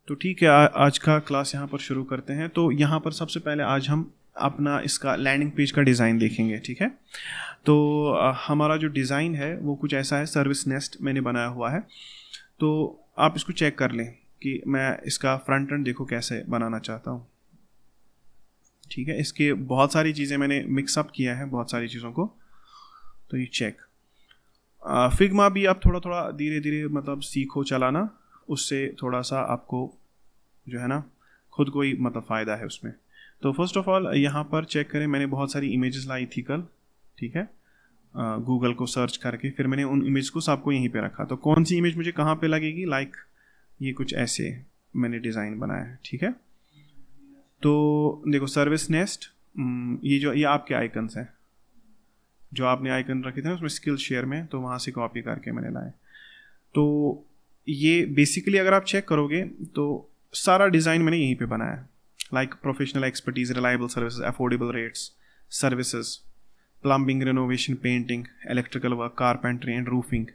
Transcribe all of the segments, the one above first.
तो ठीक है, आज का क्लास यहाँ पर शुरू करते हैं। तो यहाँ पर सबसे पहले आज हम अपना इसका लैंडिंग पेज का डिज़ाइन देखेंगे, ठीक है। तो हमारा जो डिज़ाइन है वो कुछ ऐसा है, सर्विस नेस्ट मैंने बनाया हुआ है। तो आप इसको चेक कर लें कि मैं इसका फ्रंट एंड देखो कैसे बनाना चाहता हूँ, ठीक है। इसके बहुत सारी चीज़ें मैंने मिक्सअप किया है, बहुत सारी चीज़ों को। तो ये चेक फिग्मा भी आप थोड़ा थोड़ा धीरे धीरे मतलब सीखो चलाना, उससे थोड़ा सा आपको जो है ना खुद को ही मतलब फ़ायदा है उसमें। तो फर्स्ट ऑफ ऑल यहाँ पर चेक करें, मैंने बहुत सारी इमेजेस लाई थी कल, ठीक है, गूगल को सर्च करके। फिर मैंने उन इमेज को सबको यहीं पे रखा। तो कौन सी इमेज मुझे कहाँ पे लगेगी, लाइक ये कुछ ऐसे मैंने डिज़ाइन बनाया है, ठीक है। तो देखो सर्विस नेस्ट, ये आपके आइकन्स हैं, जो आपने आइकन रखे थे ना उसमें स्किल शेयर में, तो वहाँ से कॉपी करके मैंने लाए। तो ये बेसिकली अगर आप चेक करोगे तो सारा डिज़ाइन मैंने यहीं पे बनाया है, like professional expertise, reliable services, affordable rates, services, plumbing, renovation, painting, electrical work, carpentry and roofing.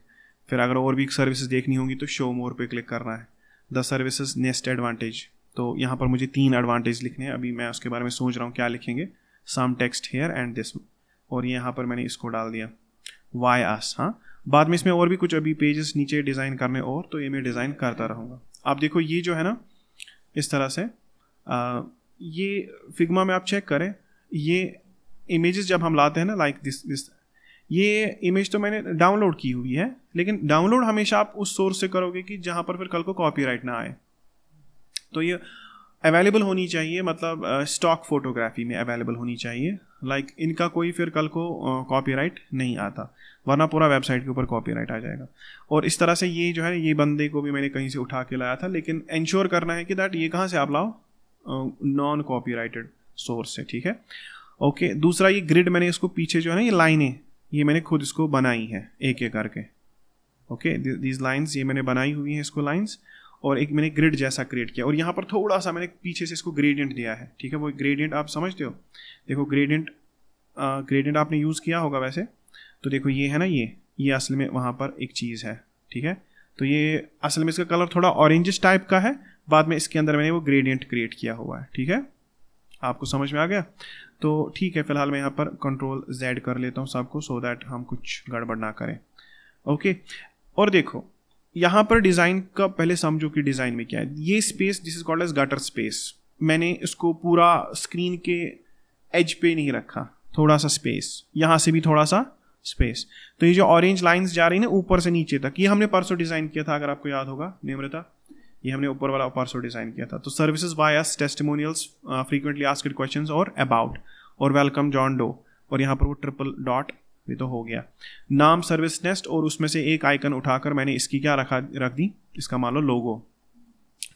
फिर अगर और भी सर्विसेज देखनी होंगी तो शो मोर पे क्लिक करना है। द सर्विसेज नेस्ट एडवांटेज, तो यहाँ पर मुझे 3 एडवांटेज लिखने हैं। अभी मैं उसके बारे में सोच रहा हूँ क्या लिखेंगे। Some text here and this, और यहाँ पर मैंने इसको डाल दिया वाई आस। हाँ, बाद में इसमें और भी कुछ अभी पेजेस नीचे डिज़ाइन करने, और तो ये मैं डिज़ाइन करता रहूँगा। आप देखो ये जो है ना इस तरह से ये फिग्मा में आप चेक करें, ये इमेजेस जब हम लाते हैं ना लाइक दिस, ये इमेज तो मैंने डाउनलोड की हुई है, लेकिन डाउनलोड हमेशा आप उस सोर्स से करोगे कि जहाँ पर फिर कल को कॉपीराइट ना आए। तो ये अवेलेबल होनी चाहिए, मतलब स्टॉक फोटोग्राफी में अवेलेबल होनी चाहिए, लाइक इनका कोई फिर कल को कॉपीराइट नहीं आता, वरना पूरा वेबसाइट के ऊपर कॉपीराइट आ जाएगा। और इस तरह से ये जो है, ये बंदे को भी मैंने कहीं से उठा के लाया था, लेकिन इंश्योर करना है कि दैट ये कहाँ से आप लाओ, नॉन कॉपीराइटेड सोर्स से, ठीक है। ओके, दूसरा ये ग्रिड, मैंने इसको पीछे जो है ना ये लाइनें, ये मैंने खुद इसको बनाई है एक एक करके। ओके, दीज लाइन्स ये मैंने बनाई हुई हैं इसको लाइन्स, और एक मैंने ग्रिड जैसा क्रिएट किया, और यहाँ पर थोड़ा सा मैंने पीछे से इसको ग्रेडियंट दिया है, ठीक है। वो ग्रेडियंट आप समझते हो, देखो ग्रेडियंट आपने यूज़ किया होगा वैसे। तो देखो ये है ना, ये असल में वहाँ पर एक चीज़ है, ठीक है। तो ये असल में इसका कलर थोड़ा ऑरेंजिश टाइप का है, बाद में इसके अंदर मैंने वो ग्रेडियंट क्रिएट किया हुआ है, ठीक है। आपको समझ में आ गया? तो ठीक है, फिलहाल मैं यहाँ पर Ctrl+Z कर लेता हूँ सबको, सो दैट हम कुछ गड़बड़ ना करें। ओके, और देखो यहाँ पर डिज़ाइन का पहले समझो कि डिज़ाइन में क्या है। ये space this is called as gutter space, मैंने इसको पूरा स्क्रीन के एज पे नहीं रखा, थोड़ा सा स्पेस, यहाँ से भी थोड़ा सा स्पेस। तो ये जो ऑरेंज लाइंस जा रही है ना ऊपर से नीचे तक, ये हमने परसों डिज़ाइन किया था, अगर आपको याद होगा निम्रता, ये हमने ऊपर वाला परसों डिज़ाइन किया था। तो सर्विसेज, बायस, टेस्टिमोनियल्स, फ्रीक्वेंटली आस्क्ड क्वेश्चंस और अबाउट, और वेलकम जॉन डो, और यहाँ पर वो ट्रिपल डॉट, ये तो हो गया नाम सर्विस नेस्ट। और उसमें से एक आइकन उठाकर मैंने इसकी क्या रख दी, इसका मान लो लोगो।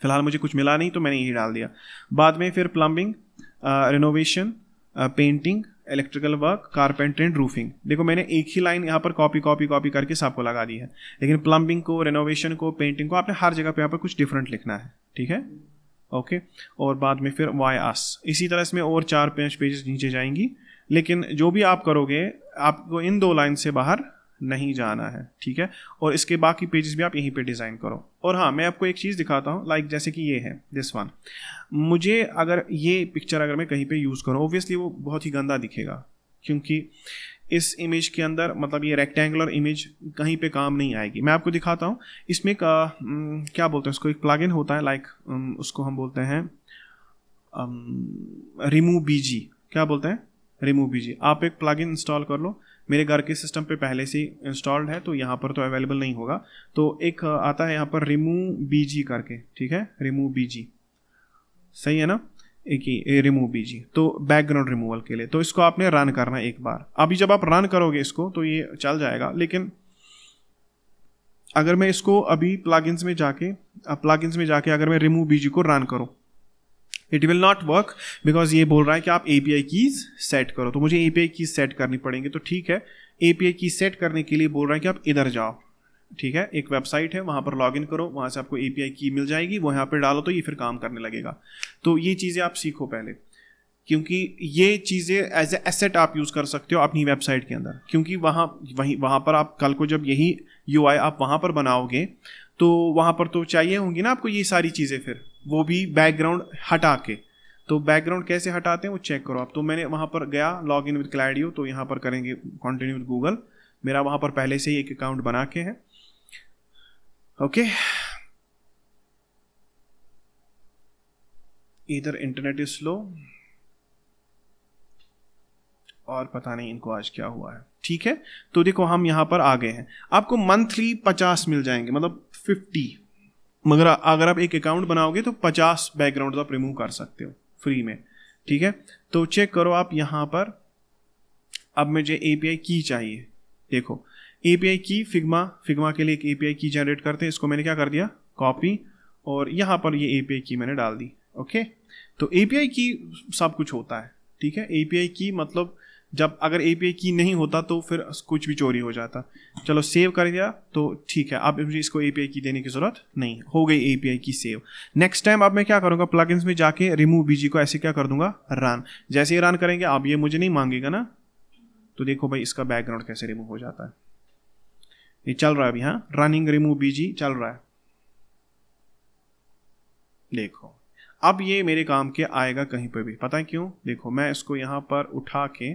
फिलहाल मुझे कुछ मिला नहीं तो मैंने यही डाल दिया। बाद में फिर plumbing, renovation, painting, electrical work, carpentry and roofing. देखो मैंने एक ही लाइन यहाँ पर कॉपी करके सबको लगा दी है, लेकिन प्लम्बिंग को, रेनोवेशन को, पेंटिंग को आपने हर जगह पे यहाँ पर कुछ डिफरेंट लिखना है, ठीक है। ओके, और बाद में फिर वाई आस, इसी तरह इसमें और 4-5 पेजेस नीचे जाएंगी, लेकिन जो भी आप करोगे आपको इन 2 लाइन से बाहर नहीं जाना है, ठीक है। और इसके बाकी पेजेस भी आप यहीं पे डिज़ाइन करो। और हाँ, मैं आपको एक चीज़ दिखाता हूँ, लाइक जैसे कि ये है दिस वन, मुझे अगर ये पिक्चर अगर मैं कहीं पे यूज़ करूँ, ऑब्वियसली वो बहुत ही गंदा दिखेगा, क्योंकि इस इमेज के अंदर मतलब ये रेक्टेंगुलर इमेज कहीं पे काम नहीं आएगी। मैं आपको दिखाता हूँ, इसमें क्या बोलते हैं उसको, एक प्लगइन होता है, लाइक उसको हम बोलते हैं रिमूव बीजी, क्या बोलते हैं, रिमूव बीजी। आप एक प्लगइन इंस्टॉल कर लो, मेरे घर के सिस्टम पे पहले से इंस्टॉल्ड है, तो यहाँ पर तो अवेलेबल नहीं होगा। तो एक आता है यहाँ पर रिमूव बीजी करके, ठीक है, रिमूव बीजी, सही है ना, एक ही रिमूव बीजी, तो बैकग्राउंड रिमूवल के लिए। तो इसको आपने रन करना एक बार। अभी जब आप रन करोगे इसको तो ये चल जाएगा, लेकिन अगर मैं इसको अभी प्लगइन्स में जाके अगर मैं रिमूव बीजी को रन करूँ, it will not work, because ये बोल रहा है कि आप API कीज सेट करो। तो मुझे API कीज सेट करनी पड़ेंगी। तो ठीक है, API की सेट करने के लिए बोल रहा है कि आप इधर जाओ, ठीक है, एक वेबसाइट है, वहाँ पर लॉगिन करो, वहाँ से आपको API की मिल जाएगी, वो यहाँ पर डालो तो ये फिर काम करने लगेगा। तो ये चीज़ें आप सीखो पहले, क्योंकि ये चीज़ें एज ए एसेट आप यूज़ कर सकते हो अपनी वेबसाइट के अंदर, क्योंकि वहाँ पर आप कल को जब यही UI आप वहाँ पर बनाओगे तो वहाँ पर तो चाहिए होंगी ना आपको ये सारी चीज़ें फिर, वो भी बैकग्राउंड हटा के। तो बैकग्राउंड कैसे हटाते हैं वो चेक करो आप। तो मैंने वहाँ पर गया लॉग इन विद क्लाइडियो, तो यहाँ पर करेंगे कंटिन्यू विद गूगल। मेरा वहाँ पर पहले से ही एक अकाउंट बना के है। ओके, इधर इंटरनेट इज स्लो और पता नहीं इनको आज क्या हुआ है। ठीक है, तो देखो हम यहाँ पर आ गए हैं। आपको मंथली 50 मिल जाएंगे, मतलब 50, मगर अगर आप एक अकाउंट बनाओगे तो 50 बैकग्राउंड आप रिमूव कर सकते हो फ्री में। ठीक है, तो चेक करो आप यहाँ पर। अब मुझे API की चाहिए। देखो API की फिग्मा के लिए एक API की जनरेट करते हैं। इसको मैंने क्या कर दिया, कॉपी, और यहाँ पर ये API की मैंने डाल दी। ओके, तो API की सब कुछ होता है। ठीक है, API की मतलब जब अगर API की नहीं होता तो फिर कुछ भी चोरी हो जाता। चलो सेव कर दिया तो ठीक है, अब मुझे इसको API की देने की ज़रूरत नहीं, हो गई API की सेव। नेक्स्ट टाइम अब मैं क्या करूँगा, प्लगइन्स में जाके रिमूव BG को ऐसे क्या कर दूंगा, रन। जैसे ही रन करेंगे अब ये मुझे नहीं मांगेगा ना। तो देखो भाई इसका बैकग्राउंड कैसे रिमूव हो जाता है। ये चल रहा है अभी, हाँ, रनिंग रिमूव BG चल रहा है। देखो अब ये मेरे काम के आएगा कहीं पर भी, पता है क्यों? देखो मैं इसको यहाँ पर उठा के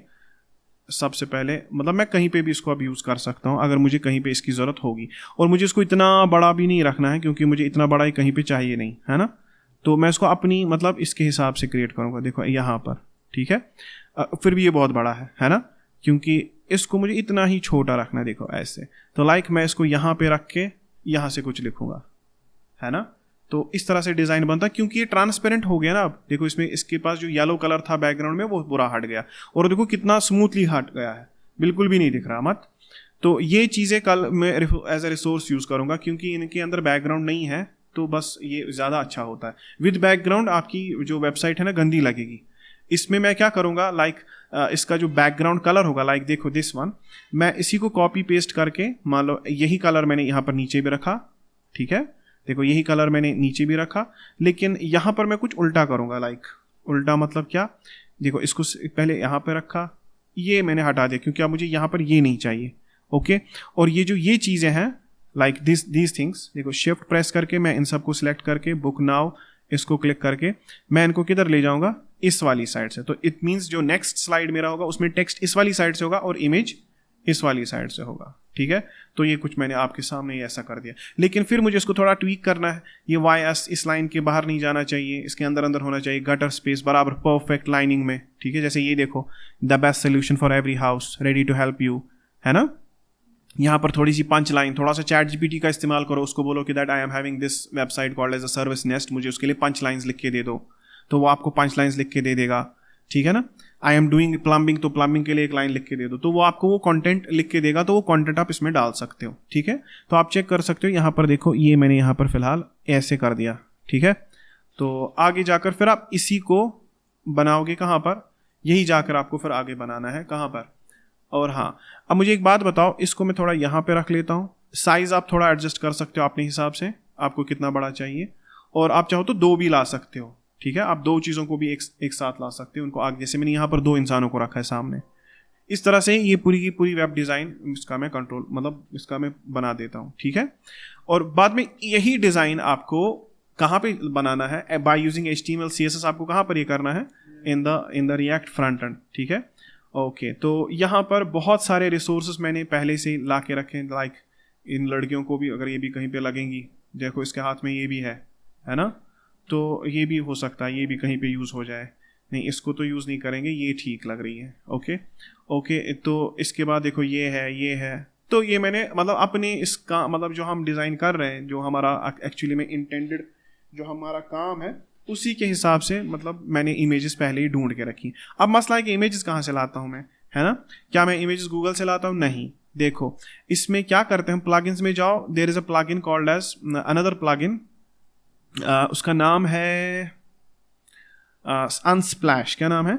सबसे पहले, मतलब मैं कहीं पे भी इसको अब यूज़ कर सकता हूँ अगर मुझे कहीं पे इसकी ज़रूरत होगी। और मुझे इसको इतना बड़ा भी नहीं रखना है क्योंकि मुझे इतना बड़ा ही कहीं पे चाहिए नहीं, है ना। तो मैं इसको अपनी मतलब इसके हिसाब से क्रिएट करूँगा। देखो यहाँ पर, ठीक है, फिर भी ये बहुत बड़ा है ना, क्योंकि इसको मुझे इतना ही छोटा रखना है। देखो ऐसे, तो लाइक मैं इसको यहाँ पे रख के यहाँ से कुछ लिखूँगा, है ना। तो इस तरह से डिज़ाइन बनता है क्योंकि ये ट्रांसपेरेंट हो गया ना। अब देखो इसमें इसके पास जो येलो कलर था बैकग्राउंड में वो पूरा हट गया, और देखो कितना स्मूथली हट गया है, बिल्कुल भी नहीं दिख रहा मत। तो ये चीज़ें कल मैं एज ए रिसोर्स यूज़ करूँगा क्योंकि इनके अंदर बैकग्राउंड नहीं है, तो बस ये ज़्यादा अच्छा होता है। विद बैकग्राउंड आपकी जो वेबसाइट है ना गंदी लगेगी। इसमें मैं क्या करूँगा, लाइक इसका जो बैकग्राउंड कलर होगा, लाइक देखो दिस वन, मैं इसी को कॉपी पेस्ट करके, मान लो यही कलर मैंने यहाँ पर नीचे भी रखा, ठीक है, देखो यही कलर मैंने नीचे भी रखा, लेकिन यहाँ पर मैं कुछ उल्टा करूँगा। लाइक उल्टा मतलब क्या, देखो इसको पहले यहाँ पे रखा, ये मैंने हटा दिया क्योंकि अब मुझे यहाँ पर ये नहीं चाहिए। ओके, और ये जो ये चीज़ें हैं लाइक दीज थिंग्स, देखो शिफ्ट प्रेस करके मैं इन सबको सिलेक्ट करके बुक नाउ इसको क्लिक करके मैं इनको किधर ले जाऊँगा, इस वाली साइड से। तो इट मीन्स जो नेक्स्ट स्लाइड मेरा होगा उसमें टेक्स्ट इस वाली साइड से होगा और इमेज इस वाली साइड से होगा। ठीक है, तो ये कुछ मैंने आपके सामने ऐसा कर दिया, लेकिन फिर मुझे इसको थोड़ा ट्वीक करना है। ये YS इस लाइन के बाहर नहीं जाना चाहिए, इसके अंदर अंदर होना चाहिए, गटर स्पेस बराबर परफेक्ट लाइनिंग में। ठीक है, जैसे ये देखो, the best solution for every house, ready to help you, है ना। यहाँ पर थोड़ी सी पंच लाइन, थोड़ा सा ChatGPT का इस्तेमाल करो, उसको बोलो कि that I am having this website called as a service nest, मुझे उसके लिए पंच लाइन्स लिख के दे दो, तो वो आपको पंच लाइन्स लिख के दे देगा। ठीक है ना, आई एम डूइंग प्लम्बिंग, तो प्लम्बिंग के लिए एक लाइन लिख के दे दो, तो वो आपको वो कंटेंट लिख के देगा, तो वो कंटेंट आप इसमें डाल सकते हो। ठीक है, तो आप चेक कर सकते हो। यहाँ पर देखो ये मैंने यहाँ पर फिलहाल ऐसे कर दिया। ठीक है, तो आगे जाकर फिर आप इसी को बनाओगे कहाँ पर, यही जाकर आपको फिर आगे बनाना है कहाँ पर। और हाँ, अब मुझे एक बात बताओ, इसको मैं थोड़ा यहाँ पे रख लेता हूँ। साइज़ आप थोड़ा एडजस्ट कर सकते हो अपने हिसाब से, आपको कितना बड़ा चाहिए, और आप चाहो तो 2 भी ला सकते हो। ठीक है, आप 2 चीज़ों को भी एक साथ ला सकते हो, उनको आगे, जैसे मैंने यहाँ पर 2 इंसानों को रखा है सामने। इस तरह से ये पूरी की पूरी वेब डिज़ाइन इसका मैं कंट्रोल, मतलब इसका मैं बना देता हूँ। ठीक है, और बाद में यही डिज़ाइन आपको कहाँ पे बनाना है, बाय यूजिंग HTML CSS आपको कहाँ पर ये करना है, in the react front end. ठीक है, ओके, तो यहाँ पर बहुत सारे रिसोर्सेज मैंने पहले से ला के रखे हैं। लाइक इन लड़कियों को भी अगर ये भी कहीं पे लगेंगी, देखो इसके हाथ में ये भी है ना, तो ये भी हो सकता है ये भी कहीं पे यूज़ हो जाए। नहीं, इसको तो यूज़ नहीं करेंगे, ये ठीक लग रही है। ओके, तो इसके बाद देखो ये है, तो ये मैंने मतलब अपने इसका मतलब जो हम डिज़ाइन कर रहे हैं, जो हमारा एक्चुअली में इंटेंडेड जो हमारा काम है, उसी के हिसाब से मतलब मैंने इमेजेस पहले ही ढूंढ के रखी। अब मसला है कि इमेजेस कहाँ से लाता हूँ मैं, है ना। क्या मैं इमेजेस गूगल से लाता हूँ? नहीं। देखो इसमें क्या करते हैं, प्लगइन्स में जाओ, there is a plugin called as another plugin, उसका नाम है अनस्प्लैश। क्या नाम है?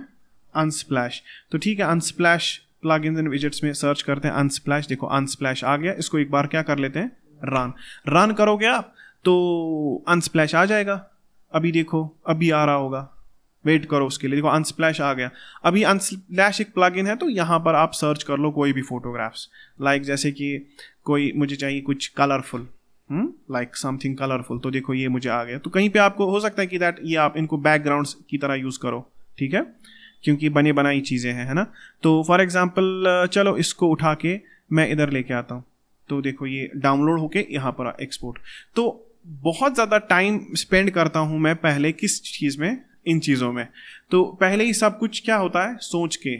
अनस्प्लैश। तो ठीक है, अनस्प्लैश प्लगइन्स एंड विजेट्स में सर्च करते हैं अनस्प्लैश। देखो अनस्प्लैश आ गया, इसको एक बार क्या कर लेते हैं, रन करोगे आप तो अनस्प्लैश आ जाएगा। अभी देखो अभी आ रहा होगा, वेट करो उसके लिए। देखो अनस्प्लैश आ गया। अभी अनस्प्लैश एक प्लगइन है, तो यहाँ पर आप सर्च कर लो कोई भी फोटोग्राफ्स, लाइक जैसे कि कोई मुझे चाहिए कुछ कलरफुल, लाइक समथिंग कलरफुल, तो देखो ये मुझे आ गया। तो कहीं पे आपको हो सकता है कि दैट ये आप इनको बैकग्राउंड्स की तरह यूज़ करो, ठीक है, क्योंकि बनी बनाई चीज़ें हैं, है ना। तो फॉर एग्जांपल चलो इसको उठा के मैं इधर लेके आता हूँ, तो देखो ये डाउनलोड होके यहाँ पर एक्सपोर्ट। तो बहुत ज़्यादा टाइम स्पेंड करता हूँ मैं पहले किस चीज़ में, इन चीज़ों में। तो पहले ही सब कुछ क्या होता है सोच के,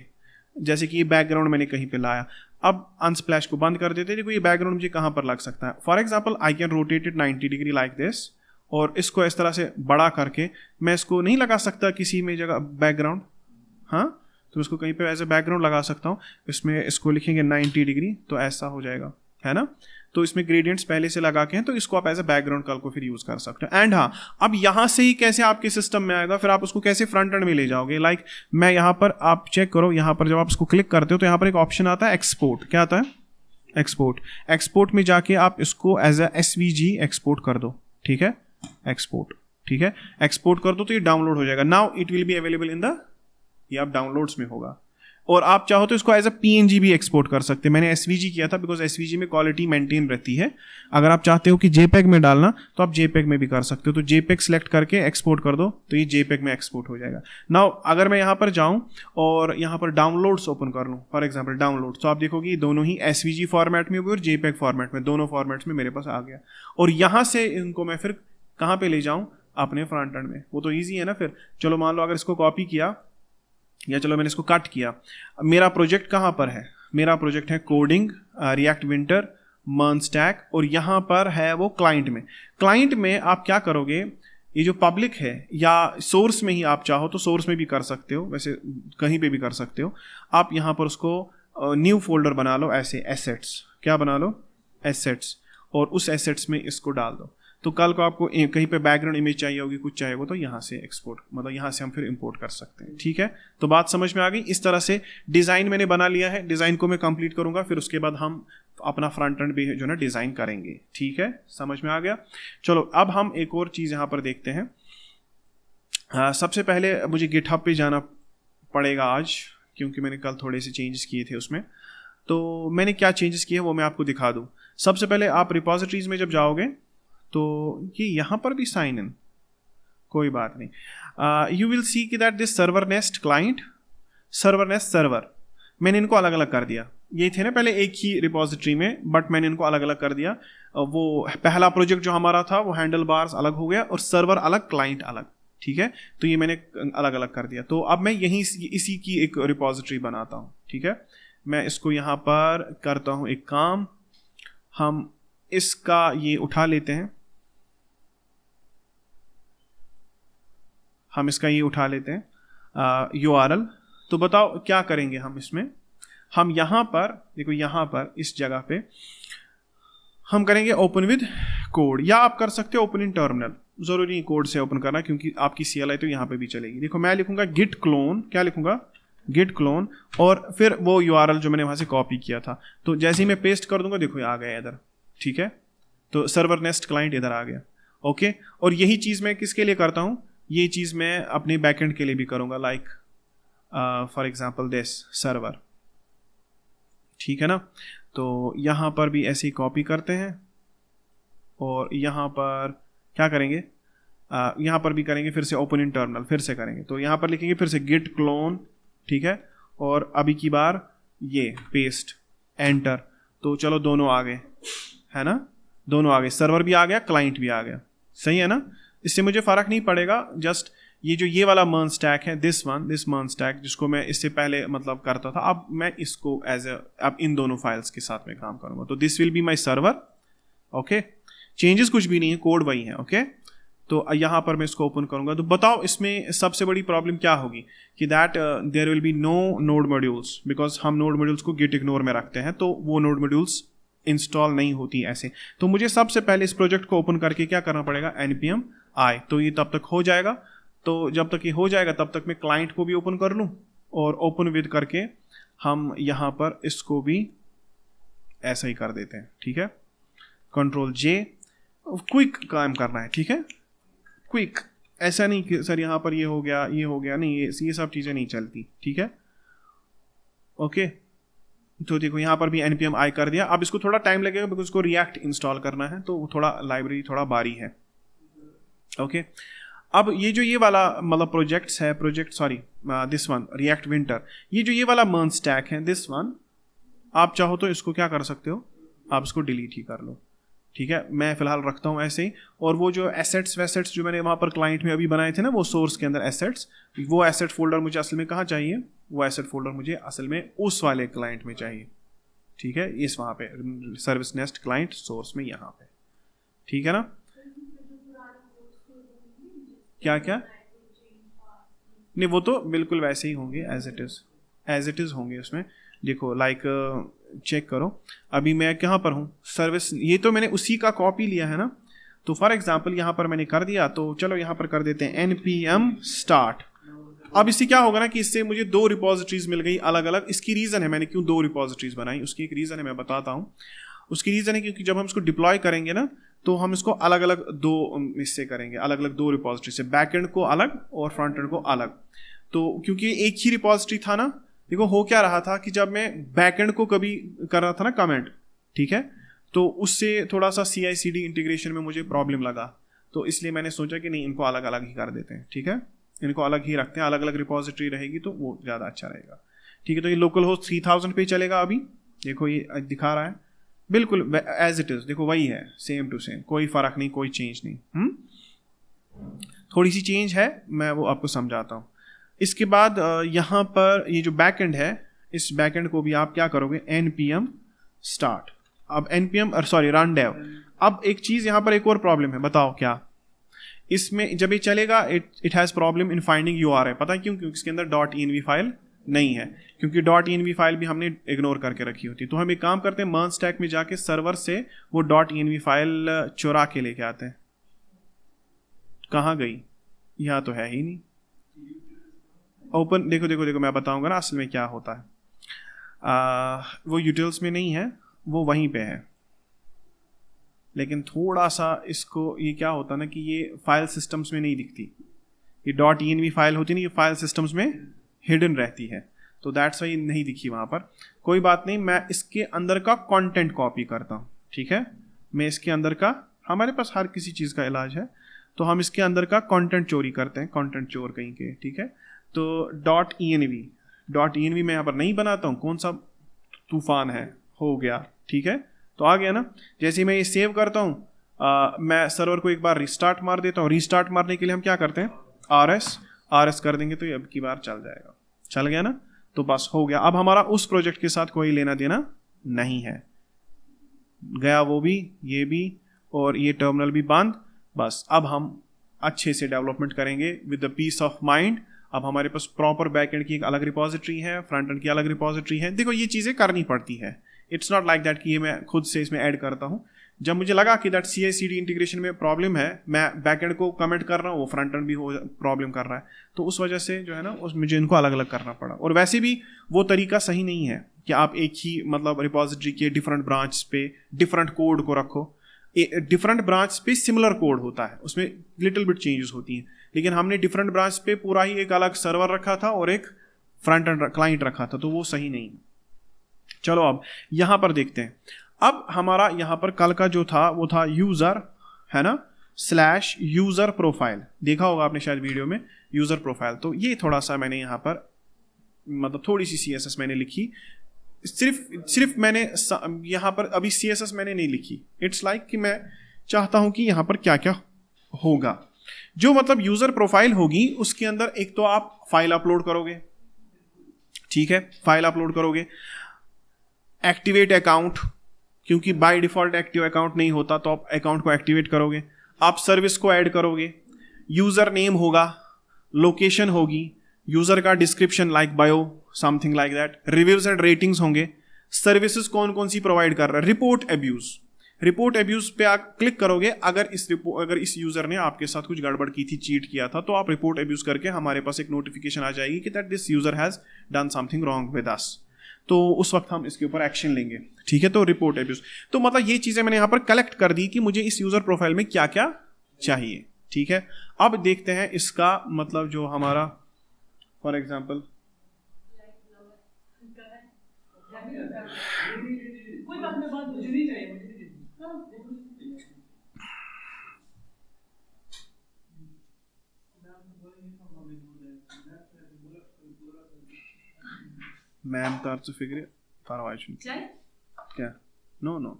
जैसे कि ये बैकग्राउंड मैंने कहीं पे लाया, अब अनस्प्लैश को बंद कर देते, देखो ये बैकग्राउंड मुझे कहाँ पर लग सकता है। For example I can rotate it 90 degree like this, और इसको इस तरह से बड़ा करके मैं इसको नहीं लगा सकता किसी में जगह बैकग्राउंड, हाँ, तो इसको कहीं पे ऐसे बैकग्राउंड लगा सकता हूँ, इसमें इसको लिखेंगे 90 डिग्री, तो ऐसा हो जाएगा, है ना। तो इसमें ग्रेडियंट्स पहले से लगा के हैं, तो इसको आप एज ए बैकग्राउंड कल को फिर यूज कर सकते हो। एंड हाँ, अब यहाँ से ही कैसे आपके सिस्टम में आएगा, फिर आप उसको कैसे फ्रंट एंड में ले जाओगे। लाइक मैं यहाँ पर, आप चेक करो, यहाँ पर जब आप इसको क्लिक करते हो तो यहाँ पर एक ऑप्शन आता है एक्सपोर्ट। क्या आता है? एक्सपोर्ट। एक्सपोर्ट में जाके आप इसको एज ए SVG एक्सपोर्ट कर दो, ठीक है, एक्सपोर्ट, ठीक है, एक्सपोर्ट कर दो तो ये डाउनलोड हो जाएगा। Now it will be available in the, ये आप डाउनलोड्स में होगा। और आप चाहो तो इसको एज अ PNG भी एक्सपोर्ट कर सकते हैं। मैंने SVG किया था बिकॉज SVG में क्वालिटी मेंटेन रहती है। अगर आप चाहते हो कि JPEG में डालना तो आप JPEG में भी कर सकते हो। तो JPEG सेलेक्ट करके एक्सपोर्ट कर दो तो ये JPEG में एक्सपोर्ट हो जाएगा। नाउ अगर मैं यहाँ पर जाऊँ और यहाँ पर डाउनलोड्स ओपन कर लूँ, फॉर एग्जाम्पल डाउनलोड, तो आप देखोगे दोनों ही SVG फॉर्मेट में भी और JPEG फॉर्मेट में, दोनों फॉर्मेट्स में मेरे पास आ गया। और यहाँ से इनको मैं फिर कहाँ पे ले जाऊँ? अपने फ्रंट एंड में। वो तो ईजी है ना। फिर चलो मान लो अगर इसको कॉपी किया, या चलो मैंने इसको कट किया, मेरा प्रोजेक्ट कहाँ पर है? मेरा प्रोजेक्ट है coding, react winter, MERN stack, और यहाँ पर है वो क्लाइंट में। क्लाइंट में आप क्या करोगे, ये जो पब्लिक है या सोर्स में ही आप चाहो तो सोर्स में भी कर सकते हो, वैसे कहीं पे भी कर सकते हो। आप यहाँ पर उसको न्यू फोल्डर बना लो, ऐसे एसेट्स, क्या बना लो? एसेट्स, और उस एसेट्स में इसको डाल दो। तो कल को आपको कहीं पे बैकग्राउंड इमेज चाहिए होगी, कुछ चाहिए होगा, तो यहाँ से एक्सपोर्ट, मतलब यहाँ से हम फिर इंपोर्ट कर सकते हैं, ठीक है। तो बात समझ में आ गई। इस तरह से डिज़ाइन मैंने बना लिया है, डिज़ाइन को मैं कंप्लीट करूँगा, फिर उसके बाद हम अपना फ्रंट एंड भी जो ना डिज़ाइन करेंगे, ठीक है, समझ में आ गया। चलो अब हम एक और चीज़ यहाँ पर देखते हैं। सबसे पहले मुझे गिटहब पे जाना पड़ेगा आज, क्योंकि मैंने कल थोड़े से चेंजेस किए थे उसमें। तो मैंने क्या चेंजेस किए वो मैं आपको दिखा दूँ। सबसे पहले आप रिपोजिटरीज में जब जाओगे तो ये यहाँ पर भी साइन इन, कोई बात नहीं। यू विल सी कि that this server nest client, server nest server, मैंने इनको अलग अलग कर दिया। ये थे ना पहले एक ही रिपोजिटरी में, बट मैंने इनको अलग अलग कर दिया। वो पहला प्रोजेक्ट जो हमारा था वो हैंडल बार्स अलग हो गया और सर्वर अलग, क्लाइंट अलग, ठीक है। तो ये मैंने अलग अलग कर दिया। तो अब मैं यहीं इसी की एक रिपोजिटरी बनाता हूँ, ठीक है। मैं इसको यहाँ पर करता हूँ एक काम, हम इसका ये उठा लेते हैं, हम इसका ये उठा लेते हैं URL। तो बताओ क्या करेंगे हम इसमें? हम यहाँ पर देखो, यहाँ पर इस जगह पे हम करेंगे ओपन विद कोड, या आप कर सकते हो ओपन इन टर्मिनल। जरूरी नहीं कोड से ओपन करना, क्योंकि आपकी CLI तो यहाँ पे भी चलेगी। देखो मैं लिखूंगा गिट क्लोन, क्या लिखूंगा? गिट क्लोन, और फिर वो URL जो मैंने वहाँ से कॉपी किया था, तो जैसे ही मैं पेस्ट कर दूंगा देखो ये आ गया इधर, ठीक है। तो सर्वर नेस्ट क्लाइंट इधर आ गया, ओके। और यही चीज़ मैं किसके लिए करता हूँ? ये चीज़ मैं अपने बैकएंड के लिए भी करूँगा, like for example this server, ठीक है ना। तो यहाँ पर भी ऐसे ही कॉपी करते हैं और यहाँ पर क्या करेंगे? यहाँ पर भी करेंगे, फिर से ओपन इन टर्मिनल फिर से करेंगे। तो यहाँ पर लिखेंगे फिर से गिट क्लोन, ठीक है, और अभी की बार ये पेस्ट, एंटर। तो चलो दोनों आ गए, है ना, दोनों आ गए, सर्वर भी आ गया, क्लाइंट भी आ गया, सही है ना। इससे मुझे फ़र्क नहीं पड़ेगा, जस्ट ये जो ये वाला मर्न स्टैक है, दिस मर्न स्टैक, जिसको मैं इससे पहले मतलब करता था, अब मैं इसको अब इन दोनों फाइल्स के साथ में काम करूँगा। तो this will be my server, okay. Changes कुछ भी नहीं है, कोड वही है, ओके। तो यहाँ पर मैं इसको ओपन करूँगा। तो बताओ इसमें सबसे बड़ी प्रॉब्लम क्या होगी कि that there will be no node modules, because हम नोड मॉड्यूल्स को गिट इग्नोर में रखते हैं, तो वो नोड मॉड्यूल्स इंस्टॉल नहीं होती ऐसे। तो मुझे सबसे पहले इस प्रोजेक्ट को ओपन करके क्या करना पड़ेगा? npm i। तो ये तब तक हो जाएगा। तो जब तक ये हो जाएगा तब तक मैं क्लाइंट को भी ओपन कर लूँ, और ओपन विद करके हम यहाँ पर इसको भी ऐसा ही कर देते हैं, ठीक है। Ctrl+J, क्विक काम करना है, ठीक है, क्विक। ऐसा नहीं कि सर यहाँ पर ये हो गया, नहीं, ये सब चीज़ें नहीं चलती, ठीक है, ओके। तो देखो यहाँ पर भी npm i कर दिया। अब इसको थोड़ा टाइम लगेगा बिकॉज उसको रिएक्ट इंस्टॉल करना है, तो थोड़ा लाइब्रेरी थोड़ा भारी है। ओके अब ये वाला मतलब प्रोजेक्ट्स है, दिस वन रिएक्ट विंटर, ये जो ये वाला मर्न स्टैक है दिस वन, आप चाहो तो इसको क्या कर सकते हो, आप इसको डिलीट ही कर लो, ठीक है। मैं फिलहाल रखता हूँ ऐसे ही। और वो जो एसेट्स वैसेट्स जो मैंने वहाँ पर क्लाइंट में अभी बनाए थे ना, वो सोर्स के अंदर एसेट्स, वो एसेट फोल्डर मुझे असल में कहाँ चाहिए, वो एसेट फोल्डर मुझे असल में उस वाले क्लाइंट में चाहिए, ठीक है, इस वहाँ पे सर्विस नेस्ट क्लाइंट सोर्स में यहाँ पे, ठीक है ना। क्या क्या नहीं, वो तो बिल्कुल वैसे ही होंगे एज इट इज़ होंगे उसमें। देखो लाइक चेक करो, अभी मैं कहाँ पर हूँ, सर्विस, ये तो मैंने उसी का कॉपी लिया है ना। तो फॉर एग्जांपल यहाँ पर मैंने कर दिया, तो चलो यहाँ पर कर देते हैं npm start। अब इससे क्या होगा ना कि इससे मुझे 2 रिपोजिटरीज मिल गई अलग अलग। इसकी रीज़न है मैंने क्यों 2 रिपोजिटरीज बनाई, उसकी एक रीज़न है, मैं बताता हूँ। उसकी रीज़न है क्योंकि जब हम इसको डिप्लॉय करेंगे ना, तो हम इसको अलग अलग 2 इससे करेंगे, अलग अलग 2 रिपोजिटरी से, बैकएंड को अलग और फ्रंट एंड को अलग। तो क्योंकि एक ही रिपोजिटरी था ना, देखो हो क्या रहा था कि जब मैं बैकएंड को कभी कर रहा था ना कमेंट, ठीक है, तो उससे थोड़ा सा CI/CD इंटीग्रेशन में मुझे प्रॉब्लम लगा, तो इसलिए मैंने सोचा कि नहीं, इनको अलग अलग ही कर देते हैं, ठीक है, इनको अलग ही रखते हैं, अलग अलग रिपोजिटरी रहेगी तो वो ज़्यादा अच्छा रहेगा, ठीक है। तो ये लोकल होस्ट 3000 पे चलेगा अभी, देखो ये दिखा रहा है बिल्कुल एज इट इज़, देखो वही है, सेम टू सेम, कोई फ़र्क नहीं, कोई चेंज नहीं। थोड़ी सी चेंज है, मैं वो आपको समझाता हूँ। इसके बाद यहाँ पर ये जो बैकएंड है, इस बैकएंड को भी आप क्या करोगे, npm start। अब run dev। अब एक चीज़ यहाँ पर एक और प्रॉब्लम है, बताओ क्या, इसमें जब ये चलेगा it has problem in finding URI। पता है क्यों? क्योंकि इसके अंदर .env फाइल नहीं है, क्योंकि .env फाइल भी हमने इग्नोर करके रखी होती। तो हम एक काम करते हैं, मर्न स्टैक में जाके सर्वर से वो .env फाइल चुरा के लेके आते हैं। कहाँ गई? यहाँ तो है ही नहीं। ओपन देखो मैं बताऊंगा ना असल में क्या होता है। वो यूटिल्स में नहीं है, वो वहीं पे है, लेकिन थोड़ा सा इसको, ये क्या होता है ना कि ये फाइल सिस्टम्स में नहीं दिखती, ये .env फाइल होती नहीं, ये फाइल सिस्टम्स में हिडन रहती है, तो दैट्स वाई नहीं दिखी वहाँ पर। कोई बात नहीं, मैं इसके अंदर का कंटेंट कॉपी करता हूँ, ठीक है, मैं इसके अंदर का, हमारे पास हर किसी चीज़ का इलाज है, तो हम इसके अंदर का कंटेंट चोरी करते हैं, कंटेंट चोर कहीं के, ठीक है। तो .env मैं यहाँ पर नहीं बनाता हूँ, कौन सा तूफान है, हो गया, ठीक है, तो आ गया ना। जैसे ही मैं ये सेव करता हूँ, मैं सर्वर को एक बार रिस्टार्ट मार देता हूँ। रिस्टार्ट मारने के लिए हम क्या करते हैं, RS कर देंगे, तो ये अब की बार चल जाएगा, चल गया ना, तो बस हो गया। अब हमारा उस प्रोजेक्ट के साथ कोई लेना देना नहीं है, गया वो भी, ये भी, और ये टर्मिनल भी बंद। बस अब हम अच्छे से डेवलपमेंट करेंगे with the peace of mind. अब हमारे पास प्रॉपर बैकएंड की एक अलग रिपोजिटरी है, फ्रंट एंड की अलग रिपोजिटरी है। देखो ये चीज़ें करनी पड़ती है, इट्स नॉट लाइक दैट कि ये मैं खुद से इसमें ऐड करता हूँ। जब मुझे लगा कि दैट CI/CD इंटीग्रेशन में प्रॉब्लम है, मैं बैकएंड को कमेंट कर रहा हूँ, वो फ्रंट एंड भी हो प्रॉब्लम कर रहा है, तो उस वजह से जो है ना, उस मुझे इनको अलग अलग करना पड़ा। और वैसे भी वो तरीका सही नहीं है कि आप एक ही मतलब रिपोजिटरी के डिफरेंट ब्रांच पे डिफरेंट कोड को रखो। डिफरेंट ब्रांच पे सिमिलर कोड होता है, उसमें लिटिल बिट चेंजेस होती हैं, लेकिन हमने डिफरेंट ब्रांच पे पूरा ही एक अलग सर्वर रखा था और एक फ्रंट एंड क्लाइंट रखा था, तो वो सही नहीं। चलो अब यहाँ पर देखते हैं। अब हमारा यहाँ पर कल का जो था वो था यूजर, है ना, /user प्रोफाइल, देखा होगा आपने शायद वीडियो में, यूजर प्रोफाइल। तो ये थोड़ा सा मैंने यहाँ पर मतलब थोड़ी सी CSS मैंने लिखी, सिर्फ मैंने यहाँ पर अभी CSS मैंने नहीं लिखी। इट्स लाइक कि मैं चाहता हूँ कि यहाँ पर क्या क्या होगा। जो मतलब यूजर प्रोफाइल होगी उसके अंदर एक तो आप फाइल अपलोड करोगे, ठीक है, फाइल अपलोड करोगे, एक्टिवेट अकाउंट, क्योंकि बाय डिफॉल्ट एक्टिव अकाउंट नहीं होता, तो आप अकाउंट को एक्टिवेट करोगे, आप सर्विस को ऐड करोगे, यूजर नेम होगा, लोकेशन होगी, यूजर का description like bio something like that, reviews and ratings होंगे, सर्विसेज कौन कौन सी प्रोवाइड कर रहा है, रिपोर्ट एब्यूज पे आप क्लिक करोगे। अगर इस यूजर ने आपके साथ कुछ गड़बड़ की थी, चीट किया था, तो आप रिपोर्ट एब्यूज करके हमारे पास एक नोटिफिकेशन आ जाएगी कि that this user has done something wrong with us, तो उस वक्त हम इसके ऊपर एक्शन लेंगे, ठीक है। तो रिपोर्ट एब्यूज, तो मतलब ये चीजें मैंने यहाँ पर कलेक्ट कर दी कि मुझे इस यूजर प्रोफाइल में क्या क्या चाहिए, ठीक है। अब देखते हैं इसका मतलब जो हमारा फॉर एग्जाम्पल मैम तार फिक्र परवाह क्या नो ना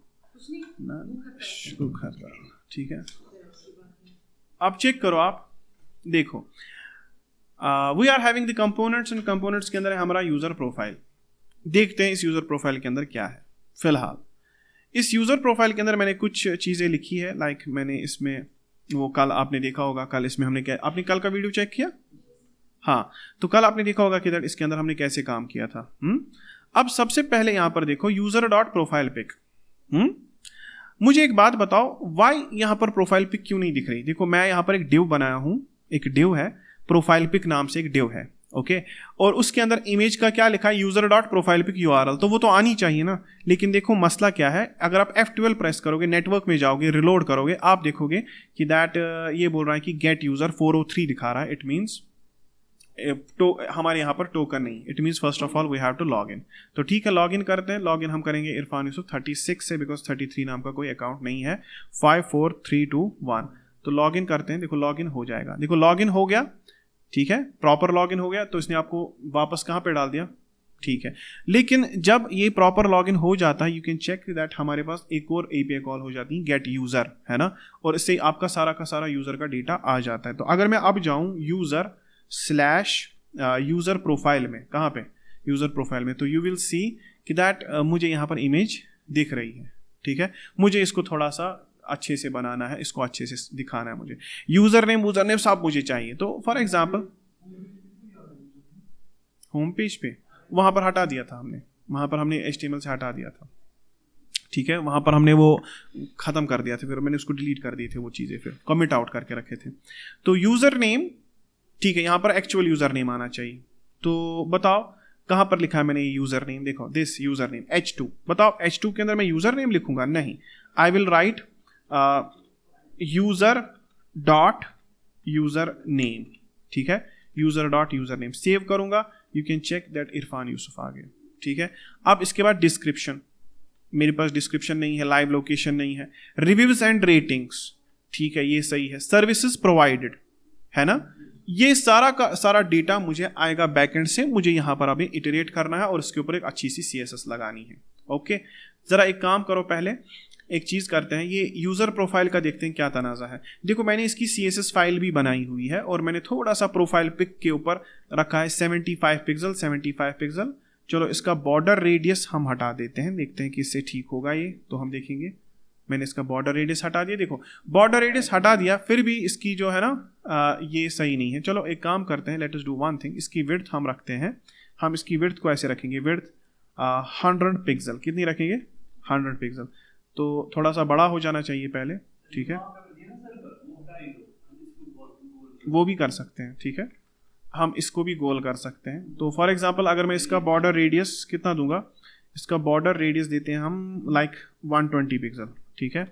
ठीक है। अब चेक करो, आप देखो we are having the components and components के अंदर है हमारा यूजर प्रोफाइल। देखते हैं इस यूजर प्रोफाइल के अंदर क्या है। फिलहाल इस यूजर प्रोफाइल के अंदर मैंने कुछ चीज़ें लिखी है, लाइक मैंने इसमें वो कल आपने देखा होगा, कल इसमें हमने क्या, आपने कल का वीडियो चेक किया? हाँ, तो कल आपने देखा होगा कि इसके अंदर हमने कैसे काम किया था। अब सबसे पहले यहां पर देखो यूजर डॉट प्रोफाइल पिक। मुझे एक बात बताओ, वाई यहां पर प्रोफाइल पिक क्यों नहीं दिख रही? देखो मैं यहां पर एक डिव बनाया हूं, एक डिव है प्रोफाइल पिक नाम से एक डिव है, ओके और उसके अंदर इमेज का क्या लिखा है, user dot profile pic URL, तो वो तो आनी चाहिए ना। लेकिन देखो मसला क्या है, अगर आप F12 प्रेस करोगे, नेटवर्क में जाओगे, रिलोड करोगे, आप देखोगे कि दैट ये बोल रहा है कि गेट यूजर 403 दिखा रहा है। इट मीन्स हमारे यहाँ पर टोकन नहीं। It means first of all we have to log in. तो ठीक है, लॉग इन करते हैं। लॉग इन हम करेंगे इरफान यूसुफ 36 से, बिकॉज 33 नाम का कोई अकाउंट नहीं है। 54321 तो लॉग इन करते हैं। देखो लॉग इन हो जाएगा, देखो लॉग इन हो गया, ठीक है, प्रॉपर लॉग इन हो गया। तो इसने आपको वापस कहाँ पे डाल दिया, ठीक है। लेकिन जब ये प्रॉपर लॉग इन हो जाता है, यू कैन चेक दैट हमारे पास एक और एपीआई कॉल हो जाती है, गेट यूजर, है ना, और इससे आपका सारा का सारा यूजर का डेटा आ जाता है। तो अगर मैं अब जाऊं यूजर स्लैश यूजर प्रोफाइल में, कहाँ पे, यूजर प्रोफाइल में, तो यू विल सी कि दैट मुझे यहाँ पर इमेज दिख रही है, ठीक है। मुझे इसको थोड़ा सा अच्छे से बनाना है, इसको अच्छे से दिखाना है मुझे। यूजर नेम सब मुझे चाहिए। तो फॉर एग्जांपल होम पेज पे वहां पर हटा दिया था हमने, वहां पर हमने HTML से हटा दिया था, ठीक है, वहां पर हमने वो खत्म कर दिया था, फिर मैंने उसको डिलीट कर दिए थे वो चीजें, फिर कमिट आउट करके रखे थे। तो यूजर नेम, ठीक है, यहाँ पर एक्चुअल यूजर नेम आना चाहिए। तो बताओ कहाँ पर लिखा है मैंने ये यूजर नेम, देखो दिस यूजर नेम H2। बताओ H2 के अंदर मैं यूजर नेम लिखूंगा? नहीं, I will write user dot user name, ठीक है, user dot user name. Save करूंगा, you can check that Irfan Yusuf आ गया, ठीक है। अब इसके बाद डिस्क्रिप्शन, मेरे पास डिस्क्रिप्शन नहीं है, लाइव लोकेशन नहीं है, रिव्यूज एंड रेटिंग्स, ठीक है, ये सही है, सर्विसेज प्रोवाइडेड, है ना, ये सारा का सारा डेटा मुझे आएगा बैकएंड से। मुझे यहाँ पर अभी इटरेट करना है और इसके ऊपर एक अच्छी सी CSS लगानी है, ओके। जरा एक काम करो, पहले एक चीज करते हैं, ये यूजर प्रोफाइल का देखते हैं क्या तनाजा है। देखो मैंने इसकी CSS फाइल भी बनाई हुई है और मैंने थोड़ा सा प्रोफाइल पिक के ऊपर रखा है 75 पिक्सल, 75 पिक्सल। चलो इसका बॉर्डर रेडियस हम हटा देते हैं, देखते हैं कि इससे ठीक होगा ये। तो हम देखेंगे, मैंने इसका बॉर्डर रेडियस हटा दिया, देखो बॉर्डर रेडियस हटा दिया, फिर भी इसकी जो है ना ये सही नहीं है। चलो एक काम करते हैं, let us do one thing, इसकी विड्थ हम रखते हैं, हम इसकी विड्थ को ऐसे रखेंगे, विड्थ 100 पिक्सल, कितनी रखेंगे, 100 पिक्सल। तो थोड़ा सा बड़ा हो जाना चाहिए पहले, ठीक है, वो भी कर सकते हैं, ठीक है, हम इसको भी गोल कर सकते हैं। तो फॉर एग्जांपल अगर मैं इसका बॉर्डर रेडियस कितना दूंगा, इसका बॉर्डर रेडियस देते हैं हम लाइक 120 पिक्सल, ठीक है,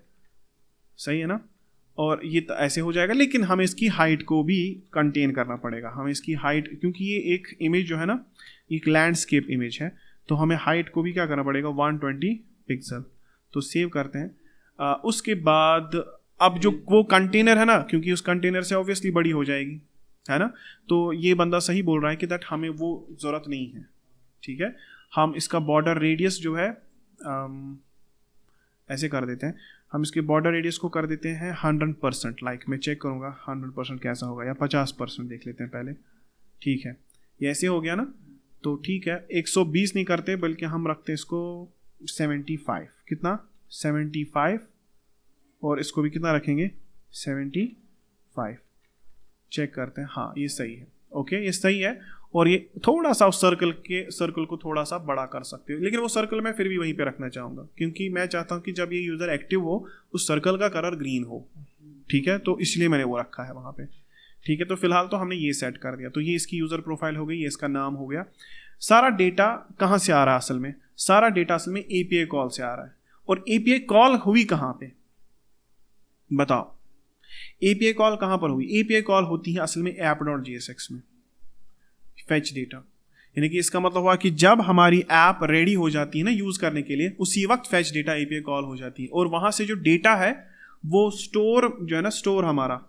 सही है ना, और ये ऐसे हो जाएगा। लेकिन हमें इसकी हाइट को भी कंटेन करना पड़ेगा, हमें इसकी हाइट, क्योंकि ये एक इमेज जो है ना, एक लैंडस्केप इमेज है, तो हमें हाइट को भी क्या करना पड़ेगा, 120 पिक्सल। तो सेव करते हैं। उसके बाद अब जो वो कंटेनर है ना, क्योंकि उस कंटेनर से ऑब्वियसली बड़ी हो जाएगी, है ना, तो ये बंदा सही बोल रहा है कि दैट हमें वो ज़रूरत नहीं है, ठीक है। हम इसका बॉर्डर रेडियस जो है ऐसे कर देते हैं, हम इसके बॉर्डर रेडियस को कर देते हैं 100%। लाइक मैं चेक करूँगा 100% कैसा होगा, या 50% देख लेते हैं पहले, ठीक है, ये ऐसे हो गया ना। तो ठीक है, 120 नहीं करते बल्कि हम रखते हैं इसको 75, कितना, 75, और इसको भी कितना रखेंगे, 75। चेक करते हैं, हाँ ये सही है, ओके ये सही है। और ये थोड़ा सा उस सर्कल को थोड़ा सा बड़ा कर सकते हो, लेकिन वो सर्कल मैं फिर भी वहीं पे रखना चाहूँगा, क्योंकि मैं चाहता हूँ कि जब ये यूज़र एक्टिव हो उस सर्कल का कलर ग्रीन हो, ठीक है, तो इसलिए मैंने वो रखा है वहाँ पे, ठीक है। तो फिलहाल तो हमने ये सेट कर दिया। तो ये इसकी यूज़र प्रोफाइल हो गई, ये इसका नाम हो गया। सारा डेटा कहाँ से आ रहा है असल में, सारा डेटा असल में API कॉल से आ रहा है। और API कॉल हुई कहाँ पे, बताओ, API कॉल कहाँ पर हुई? API कॉल होती है असल में app.jsx में, फेच डेटा, यानी कि इसका मतलब हुआ कि जब हमारी ऐप रेडी हो जाती है ना यूज़ करने के लिए, उसी वक्त फैच डेटा एपीआई कॉल हो जाती है, और वहाँ से जो डेटा है वो स्टोर जो है ना, स्टोर हमारा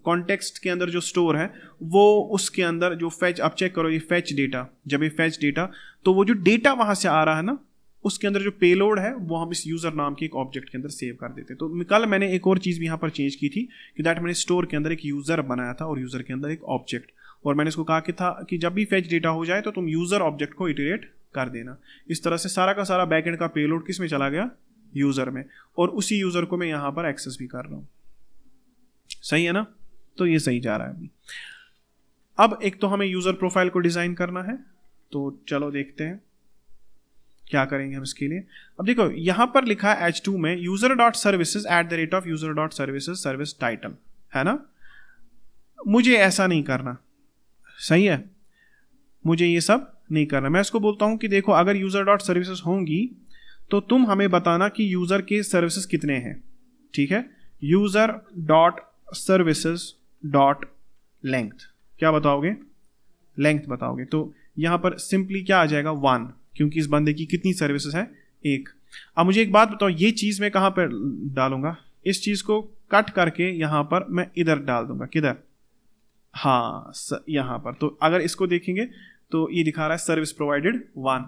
कॉन्टेक्स्ट के अंदर जो स्टोर है वो उसके अंदर जो फैच, आप चेक करो ये फैच डेटा, जब ये फैच डेटा, तो वो जो डेटा वहाँ से आ रहा है ना, उसके अंदर जो पेलोड है वो हम इस यूज़र नाम के एक ऑब्जेक्ट के अंदर सेव कर देते हैं। तो कल मैंने एक और चीज़ भी यहाँ पर चेंज की थी कि दैट मैंने स्टोर के अंदर एक यूज़र बनाया था और यूज़र के अंदर एक ऑब्जेक्ट, और मैंने इसको कहा कि जब भी फैच डेटा हो जाए तो तुम यूज़र ऑब्जेक्ट को इटरेट कर देना। इस तरह से सारा का सारा बैकएंड का पेलोड किस में चला गया, यूज़र में, और उसी यूज़र को मैं यहाँ पर एक्सेस भी कर रहा हूँ। सही है ना, तो ये सही जा रहा है अभी। अब एक तो हमें यूज़र प्रोफाइल को डिज़ाइन करना है, तो चलो देखते हैं क्या करेंगे हम इसके लिए। अब देखो यहाँ पर लिखा है H2 में user.services@user.services सर्विस टाइटल, है ना। मुझे ऐसा नहीं करना, सही है, मुझे ये सब नहीं करना। मैं इसको बोलता हूँ कि देखो अगर user.services होंगी तो तुम हमें बताना कि यूज़र के सर्विसेज कितने हैं, ठीक है। user.services.length क्या बताओगे, लेंथ बताओगे, तो यहाँ पर सिंपली क्या आ जाएगा 1, क्योंकि इस बंदे की कितनी सर्विसेज है, 1। अब मुझे एक बात बताओ, ये चीज़ मैं कहाँ पर डालूंगा, इस चीज़ को कट करके यहाँ पर मैं इधर डाल दूंगा, किधर, हाँ यहाँ पर। तो अगर इसको देखेंगे तो ये दिखा रहा है सर्विस प्रोवाइडेड 1,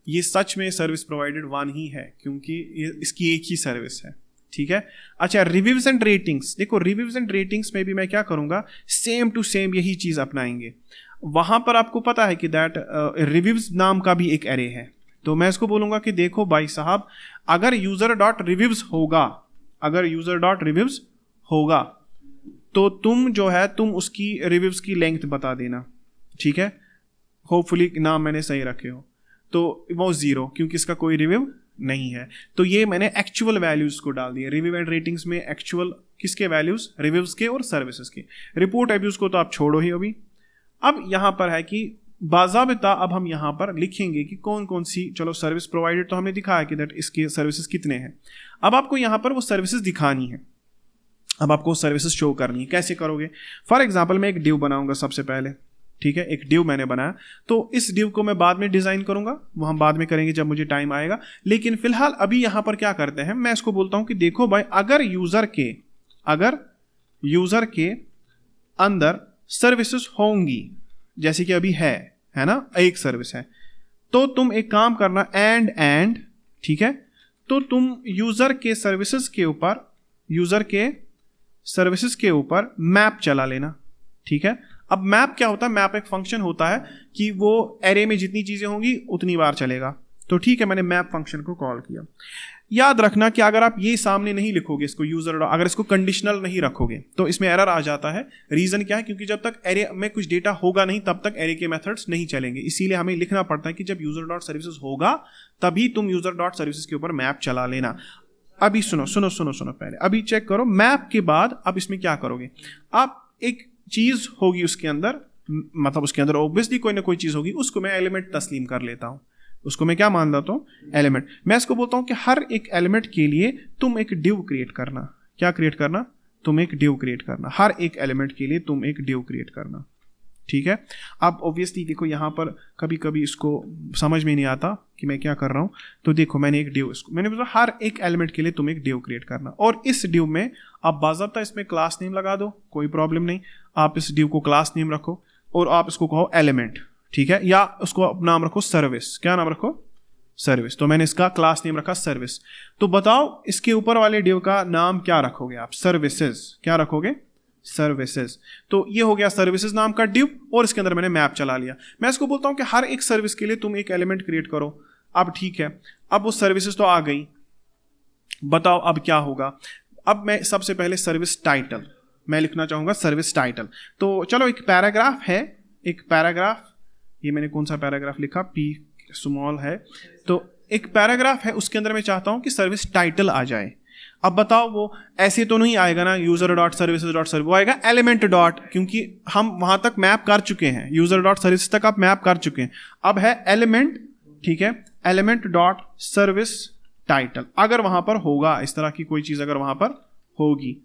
ये सच में सर्विस प्रोवाइडेड 1 ही है, क्योंकि इसकी एक ही सर्विस है, ठीक है। अच्छा, रिव्यूज एंड रेटिंग्स, देखो रिव्यूज एंड रेटिंग्स में भी मैं क्या करूँगा, सेम टू सेम यही चीज़ अपनाएंगे। वहाँ पर आपको पता है कि दैट रिव्यूज नाम का भी एक एरे है, तो मैं इसको बोलूँगा कि देखो भाई साहब, अगर user.reviews होगा, अगर user.reviews होगा तो तुम जो है तुम उसकी रिव्यूज की लेंथ बता देना, ठीक है। होपफुली नाम मैंने सही रखे हो, तो वो 0, क्योंकि इसका कोई रिव्यू नहीं है। तो ये मैंने एक्चुअल वैल्यूज को डाल दिए। रिव्यू एंड रेटिंग्स में एक्चुअल किसके वैल्यूज, रिव्यूज के और सर्विसेज के। रिपोर्ट एब्यूज को तो आप छोड़ो ही अभी। अब यहाँ पर है कि बाज़ाबिता अब हम यहाँ पर लिखेंगे कि कौन कौन सी, चलो सर्विस प्रोवाइडेड तो हमने दिखाया कि दैट इसके सर्विसेज कितने हैं। अब आपको यहाँ पर वो सर्विसेज दिखानी है, अब आपको सर्विसेज शो करनी है। कैसे करोगे, फॉर एग्जांपल मैं एक डिव बनाऊंगा सबसे पहले, ठीक है, एक डिव मैंने बनाया, तो इस डिव को मैं बाद में डिज़ाइन करूंगा, वो हम बाद में करेंगे जब मुझे टाइम आएगा। लेकिन फिलहाल अभी यहाँ पर क्या करते हैं, मैं इसको बोलता हूँ कि देखो भाई, अगर यूज़र के अंदर सर्विसेज होंगी, जैसे कि अभी है ना, एक सर्विस है, तो तुम एक काम करना, एंड ठीक है, तो तुम यूज़र के सर्विसेज के ऊपर मैप चला लेना, ठीक है। अब मैप क्या होता है, मैप एक फंक्शन होता है कि वो एरे में जितनी चीज़ें होंगी उतनी बार चलेगा, तो ठीक है, मैंने मैप फंक्शन को कॉल किया। याद रखना कि अगर आप ये सामने नहीं लिखोगे इसको अगर इसको कंडीशनल नहीं रखोगे तो इसमें एरर आ जाता है। रीज़न क्या है, क्योंकि जब तक एरे में कुछ डेटा होगा नहीं तब तक एरे के मेथड्स नहीं चलेंगे, इसीलिए हमें लिखना पड़ता है कि जब user.services होगा तभी तुम user.services के ऊपर मैप चला लेना। अभी सुनो पहले, अभी चेक करो मैप के बाद अब इसमें क्या करोगे, आप एक चीज़ होगी उसके अंदर, मतलब उसके अंदर ऑब्वियसली कोई ना कोई चीज़ होगी, उसको मैं एलिमेंट तस्लीम कर लेता हूँ, उसको मैं क्या मान लेता हूँ, एलिमेंट। मैं इसको बोलता हूँ कि हर एक एलिमेंट के लिए तुम एक डिव क्रिएट करना। क्या क्रिएट करना, तुम एक डिव क्रिएट करना, हर एक एलिमेंट के लिए तुम एक डिव क्रिएट करना, ठीक है। अब ऑब्वियसली देखो यहाँ पर कभी कभी इसको समझ में नहीं आता कि मैं क्या कर रहा हूँ, तो देखो मैंने एक डिव, इसको मैंने बोला हर एक एलिमेंट के लिए तुम एक डिव क्रिएट करना, और इस डिव में आप बाज़ाब्ता इसमें क्लास नेम लगा दो, कोई प्रॉब्लम नहीं, आप इस डिव को क्लास नेम रखो और आप इसको कहो एलिमेंट, ठीक है, या उसको नाम रखो सर्विस। क्या नाम रखो, सर्विस। तो मैंने इसका क्लास नेम रखा सर्विस। तो बताओ इसके ऊपर वाले डिव का नाम क्या रखोगे आप, सर्विसेज। क्या रखोगे, सर्विसेज। तो ये हो गया सर्विसेज नाम का डिव, और इसके अंदर मैंने मैप चला लिया। मैं इसको बोलता हूं कि हर एक सर्विस के लिए तुम एक एलिमेंट क्रिएट करो। अब ठीक है, अब वो सर्विसेज तो आ गई, बताओ अब क्या होगा। अब मैं सबसे पहले सर्विस टाइटल मैं लिखना चाहूंगा, सर्विस टाइटल। तो चलो एक पैराग्राफ है, एक पैराग्राफ, ये मैंने कौन सा पैराग्राफ लिखा, पी स्मॉल है, तो एक पैराग्राफ है, उसके अंदर मैं चाहता हूं कि सर्विस टाइटल आ जाए। अब बताओ वो ऐसे तो नहीं आएगा ना, user.services.service, वो आएगा एलिमेंट डॉट, क्योंकि हम वहां तक मैप कर चुके हैं, user.services तक आप मैप कर चुके हैं। अब है एलिमेंट, ठीक है, एलिमेंट डॉट सर्विस टाइटल। अगर वहां पर होगा इस तरह की कोई चीज, अगर वहां पर होगी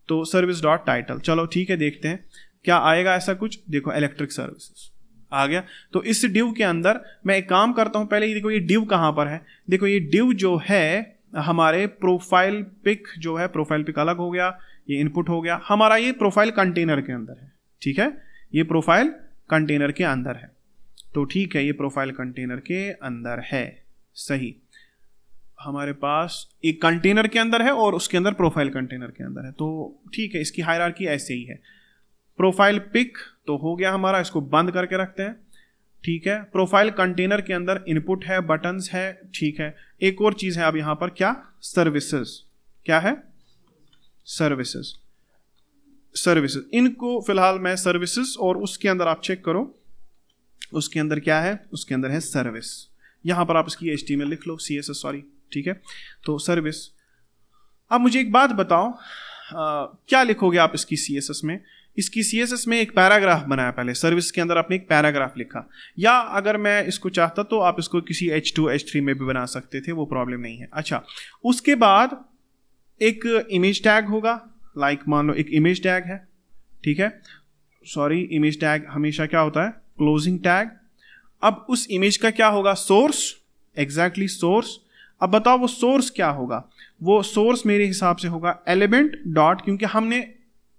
तो सर्विस डॉट टाइटल। चलो ठीक है, देखते हैं क्या आएगा ऐसा कुछ। देखो इलेक्ट्रिक सर्विसेज, आ गया। तो इस div के अंदर मैं एक काम करता हूं, पहले ये देखो ये div कहां पर है, देखो ये div जो है हमारे प्रोफाइल पिक जो है, प्रोफाइल पिक अलग हो गया, ये इनपुट हो गया, हमारा ये प्रोफाइल कंटेनर के अंदर है, ठीक है, ये प्रोफाइल कंटेनर के अंदर है। तो ठीक है, ये प्रोफाइल कंटेनर के अंदर है, सही, हमारे पास एक कंटेनर के अंदर है और उसके अंदर प्रोफाइल कंटेनर के अंदर है। तो ठीक है, इसकी हायरार्की ऐसे ही है। प्रोफाइल पिक तो हो गया हमारा, इसको बंद करके रखते हैं, ठीक है। प्रोफाइल कंटेनर के अंदर इनपुट है, बटन्स है, ठीक है। एक और चीज है अब यहां पर, क्या, सर्विसेज, क्या है, सर्विसेज, सर्विसेज, इनको फिलहाल मैं सर्विसेज, और उसके अंदर आप चेक करो, उसके अंदर क्या है, उसके अंदर है सर्विस। यहां पर आप इसकी HTML लिख लो, CSS सॉरी, ठीक है। तो सर्विस। अब मुझे एक बात बताओ, क्या लिखोगे आप इसकी CSS में? इसकी CSS में एक पैराग्राफ बनाया, पहले सर्विस के अंदर आपने एक पैराग्राफ लिखा, या अगर मैं इसको चाहता तो आप इसको किसी H2 H3 में भी बना सकते थे, वो प्रॉब्लम नहीं है। अच्छा, उसके बाद एक इमेज टैग होगा, लाइक मान लो एक इमेज टैग है, ठीक है, सॉरी इमेज टैग हमेशा क्या होता है, क्लोजिंग टैग। अब उस इमेज का क्या होगा, सोर्स, एग्जैक्टली सोर्स। अब बताओ वो सोर्स क्या होगा, वो सोर्स मेरे हिसाब से होगा एलिमेंट डॉट, क्योंकि हमने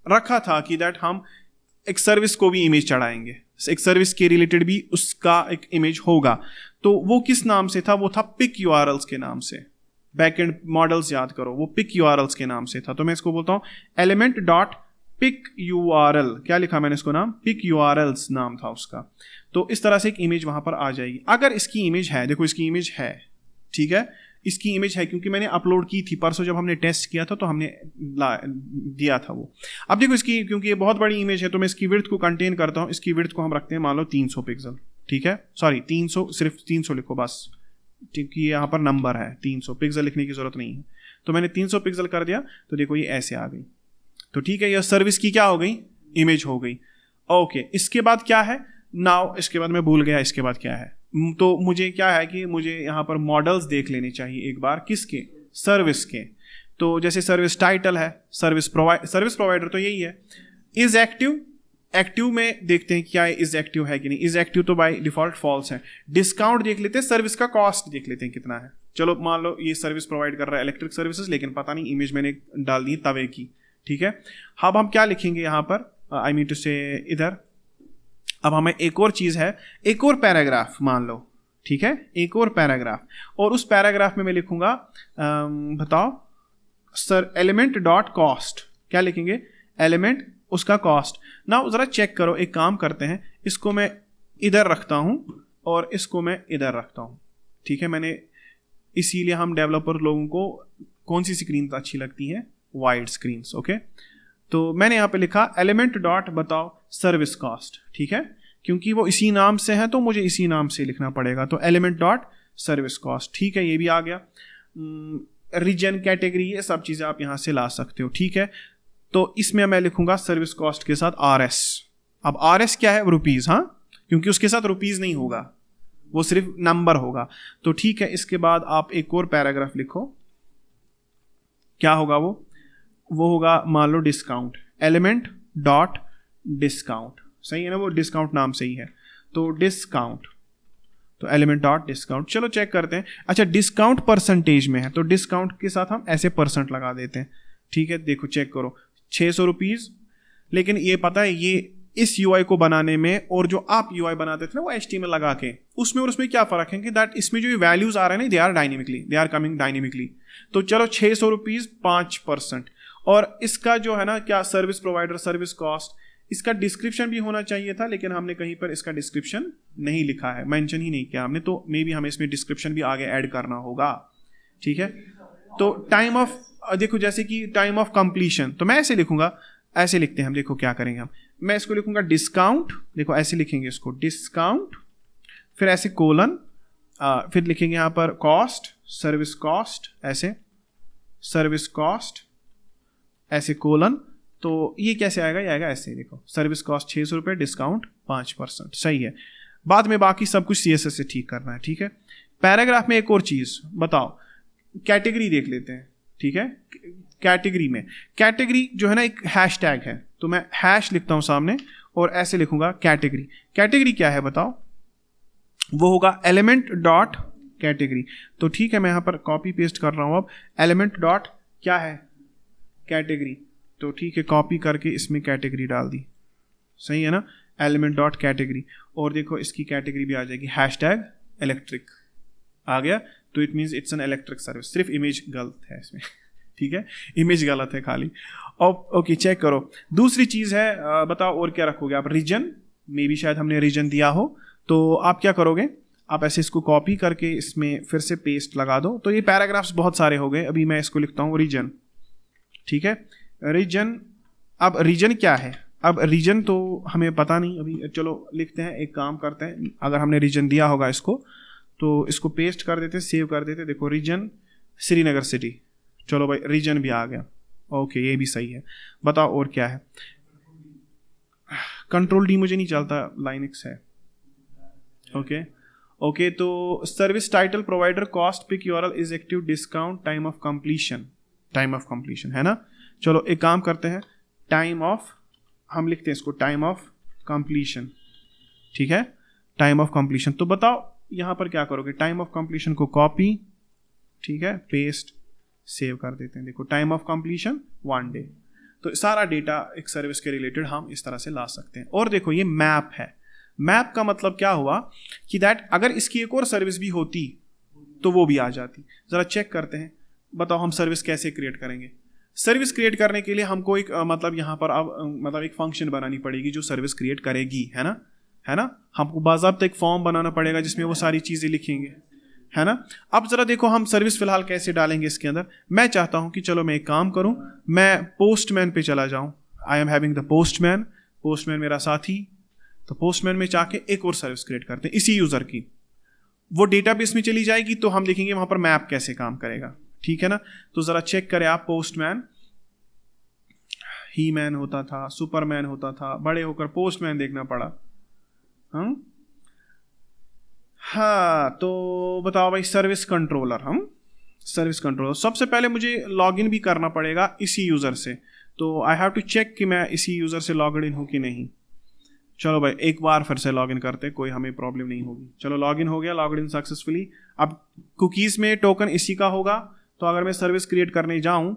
रखा था कि दैट हम एक सर्विस को भी इमेज चढ़ाएंगे, एक सर्विस के रिलेटेड भी उसका एक इमेज होगा। तो वो किस नाम से था, वो था पिक URLs के नाम से। बैकएंड मॉडल्स याद करो, वो पिक URLs के नाम से था। तो मैं इसको बोलता हूं एलिमेंट डॉट पिक URL, क्या लिखा मैंने इसको नाम, पिक URLs नाम था उसका। तो इस तरह से एक इमेज वहां पर आ जाएगी। अगर इसकी इमेज है, देखो इसकी इमेज है, ठीक है, इसकी इमेज है, क्योंकि मैंने अपलोड की थी परसों जब हमने टेस्ट किया था, तो हमने दिया था वो। अब देखो इसकी, क्योंकि ये बहुत बड़ी इमेज है, तो मैं इसकी विड्थ को कंटेन करता हूँ। इसकी विड्थ को हम रखते हैं मान लो 300 पिक्सल, ठीक है, सॉरी 300, सिर्फ 300 लिखो बस, क्योंकि यहाँ पर नंबर है, 300 पिक्सल लिखने की जरूरत नहीं है। तो मैंने 300 पिक्सल कर दिया, तो देखो ये ऐसे आ गई। तो ठीक है, यह सर्विस की क्या हो गई, इमेज हो गई। ओके, इसके बाद क्या है, नाउ इसके बाद मैं भूल गया इसके बाद क्या है। तो मुझे क्या है कि मुझे यहाँ पर मॉडल्स देख लेने चाहिए एक बार, किसके, सर्विस के। तो जैसे सर्विस टाइटल है, सर्विस प्रोवाइडर तो यही है। इज एक्टिव, एक्टिव में देखते हैं क्या इज एक्टिव है कि नहीं। इज एक्टिव तो बाय डिफॉल्ट फॉल्स है। डिस्काउंट देख लेते हैं, सर्विस का कॉस्ट देख लेते हैं कितना है। चलो मान लो ये सर्विस प्रोवाइड कर रहा है इलेक्ट्रिक सर्विसेज, लेकिन पता नहीं इमेज मैंने डाल दी तवे की, ठीक है। अब हम क्या लिखेंगे यहाँ पर, आई मीन टू से इधर, अब हमें एक और चीज है, एक और पैराग्राफ मान लो, ठीक है, एक और पैराग्राफ, और उस पैराग्राफ में मैं लिखूंगा बताओ सर एलिमेंट डॉट कॉस्ट, क्या लिखेंगे, एलिमेंट उसका कॉस्ट। ना जरा चेक करो, एक काम करते हैं, इसको मैं इधर रखता हूं और इसको मैं इधर रखता हूं, ठीक है। मैंने इसीलिए हम डेवलपर लोगों को कौन सी स्क्रीन अच्छी लगती है, वाइड स्क्रीन, ओके। तो मैंने यहाँ पे लिखा एलिमेंट डॉट बताओ सर्विस कॉस्ट, ठीक है, क्योंकि वो इसी नाम से है तो मुझे इसी नाम से लिखना पड़ेगा। तो एलिमेंट डॉट सर्विस कॉस्ट, ठीक है, ये भी आ गया। रीजन, कैटेगरी, ये सब चीज़ें आप यहाँ से ला सकते हो, ठीक है। तो इसमें मैं लिखूंगा सर्विस कॉस्ट के साथ RS। अब RS क्या है, रुपीज़, हाँ, क्योंकि उसके साथ रुपीज़ नहीं होगा, वो सिर्फ नंबर होगा। तो ठीक है, इसके बाद आप एक और पैराग्राफ लिखो, क्या होगा वो होगा मान लो डिस्काउंट, एलिमेंट डॉट डिस्काउंट, सही है ना, वो डिस्काउंट नाम से ही है। तो डिस्काउंट, तो एलिमेंट डॉट डिस्काउंट। चलो चेक करते हैं। अच्छा, डिस्काउंट परसेंटेज में है, तो डिस्काउंट के साथ हम ऐसे % लगा देते हैं, ठीक है। देखो चेक करो, 600 रुपीज़। लेकिन ये पता है, ये इस UI को बनाने में और जो आप UI बनाते थे ना वो HTML लगा के, उसमें और उसमें क्या फ़र्क है कि दैट इसमें जो वैल्यूज़ आ रहे हैं ना, they are dynamically, they are coming dynamically. तो चलो 600 रुपीज़ 5%। और इसका जो है ना क्या, सर्विस प्रोवाइडर सर्विस कॉस्ट, इसका डिस्क्रिप्शन भी होना चाहिए था, लेकिन हमने कहीं पर इसका डिस्क्रिप्शन नहीं लिखा है, मेंशन ही नहीं किया हमने। तो मे बी हमें इसमें डिस्क्रिप्शन भी आगे ऐड करना होगा, ठीक है। तो टाइम ऑफ, देखो जैसे कि टाइम ऑफ कंप्लीशन, तो मैं ऐसे लिखूंगा, ऐसे लिखते हैं हम, देखो क्या करेंगे हम, मैं इसको लिखूंगा डिस्काउंट, देखो ऐसे लिखेंगे इसको डिस्काउंट, फिर ऐसे कोलन, फिर लिखेंगे यहाँ पर कॉस्ट, सर्विस कॉस्ट, ऐसे सर्विस कॉस्ट, ऐसे कोलन। तो ये कैसे आएगा, ये आएगा ऐसे, देखो सर्विस कॉस्ट 600 रुपये, डिस्काउंट 5%, सही है। बाद में बाकी सब कुछ CSS से ठीक करना है, ठीक है। पैराग्राफ में एक और चीज़ बताओ, कैटेगरी देख लेते हैं, ठीक है। कैटेगरी में, कैटेगरी जो है ना एक हैश टैग है, तो मैं हैश लिखता हूँ सामने और ऐसे लिखूंगा कैटेगरी। कैटेगरी क्या है बताओ? वो होगा एलिमेंट डॉट कैटेगरी। तो ठीक है, मैं यहाँ पर कॉपी पेस्ट कर रहा हूँ। अब एलिमेंट डॉट क्या है? कैटेगरी। तो ठीक है, कॉपी करके इसमें कैटेगरी डाल दी, सही है ना? Element dot category. और देखो इसकी कैटेगरी भी आ जाएगी हैशटैग इलेक्ट्रिक, आ गया। तो it means it's an electric service. सिर्फ इमेज गलत है इसमें ठीक है, इमेज गलत है खाली। ओके, चेक करो। दूसरी चीज़ है, बताओ और क्या रखोगे आप? रीजन, मे भी शायद हमने रीजन दिया हो। तो आप क्या करोगे? आप ऐसे इसको कॉपी करके इसमें फिर से पेस्ट लगा दो। तो ये पैराग्राफ्स बहुत सारे हो गए। अभी मैं इसको लिखता हूँ रीजन, ठीक है, रीजन। अब रीजन क्या है? अब रीजन तो हमें पता नहीं अभी, चलो लिखते हैं, एक काम करते हैं। अगर हमने रीजन दिया होगा इसको, तो इसको पेस्ट कर देते, सेव कर देते। देखो रीजन श्रीनगर सिटी, चलो भाई रीजन भी आ गया। ओके, ये भी सही है। बताओ और क्या है? कंट्रोल डी मुझे नहीं चलता, लाइनक्स है। ओके, तो service title provider cost pick URL is active discount time of completion है ना? चलो एक काम करते हैं, टाइम ऑफ, हम लिखते हैं इसको टाइम ऑफ कंप्लीशन, ठीक है, टाइम ऑफ कंप्लीशन। तो बताओ यहां पर क्या करोगे? टाइम ऑफ कंप्लीशन को कॉपी, ठीक है, पेस्ट, सेव कर देते हैं। देखो टाइम ऑफ कंप्लीशन 1 डे। तो सारा डेटा एक सर्विस के रिलेटेड हम इस तरह से ला सकते हैं। और देखो ये मैप है। मैप का मतलब क्या हुआ कि दैट अगर इसकी एक और सर्विस भी होती तो वो भी आ जाती। जरा चेक करते हैं, बताओ हम सर्विस कैसे क्रिएट करेंगे? सर्विस क्रिएट करने के लिए हमको एक मतलब यहाँ पर अब मतलब एक फंक्शन बनानी पड़ेगी जो सर्विस क्रिएट करेगी, है ना? हमको बाज़ाब्ता एक फॉर्म बनाना पड़ेगा जिसमें वो सारी चीज़ें लिखेंगे, है ना? अब जरा देखो हम सर्विस फिलहाल कैसे डालेंगे इसके अंदर। मैं चाहता हूँ कि चलो मैं एक काम करूँ, मैं पोस्टमैन पे चला जाऊँ। आई एम हैविंग द पोस्टमैन मेरा साथी। तो पोस्टमैन में जाके एक और सर्विस क्रिएट करते हैं इसी यूज़र की। वो डेटाबेस में चली जाएगी तो हम देखेंगे वहाँ पर मैप कैसे काम करेगा, ठीक है ना? तो ज़रा चेक करें आप, पोस्टमैन ही मैन होता था, सुपरमैन होता था, बड़े होकर पोस्टमैन देखना पड़ा। हाँ, तो बताओ भाई सर्विस कंट्रोलर, सबसे पहले मुझे लॉगिन भी करना पड़ेगा इसी यूज़र से। तो आई हैव टू चेक कि मैं इसी यूज़र से लॉग इन हूँ कि नहीं। चलो भाई एक बार फिर से लॉगिन करते, कोई हमें प्रॉब्लम नहीं होगी। चलो लॉगिन हो गया, लॉग इन सक्सेसफुली। अब कुकीज़ में टोकन इसी का होगा। तो अगर मैं सर्विस क्रिएट करने जाऊँ,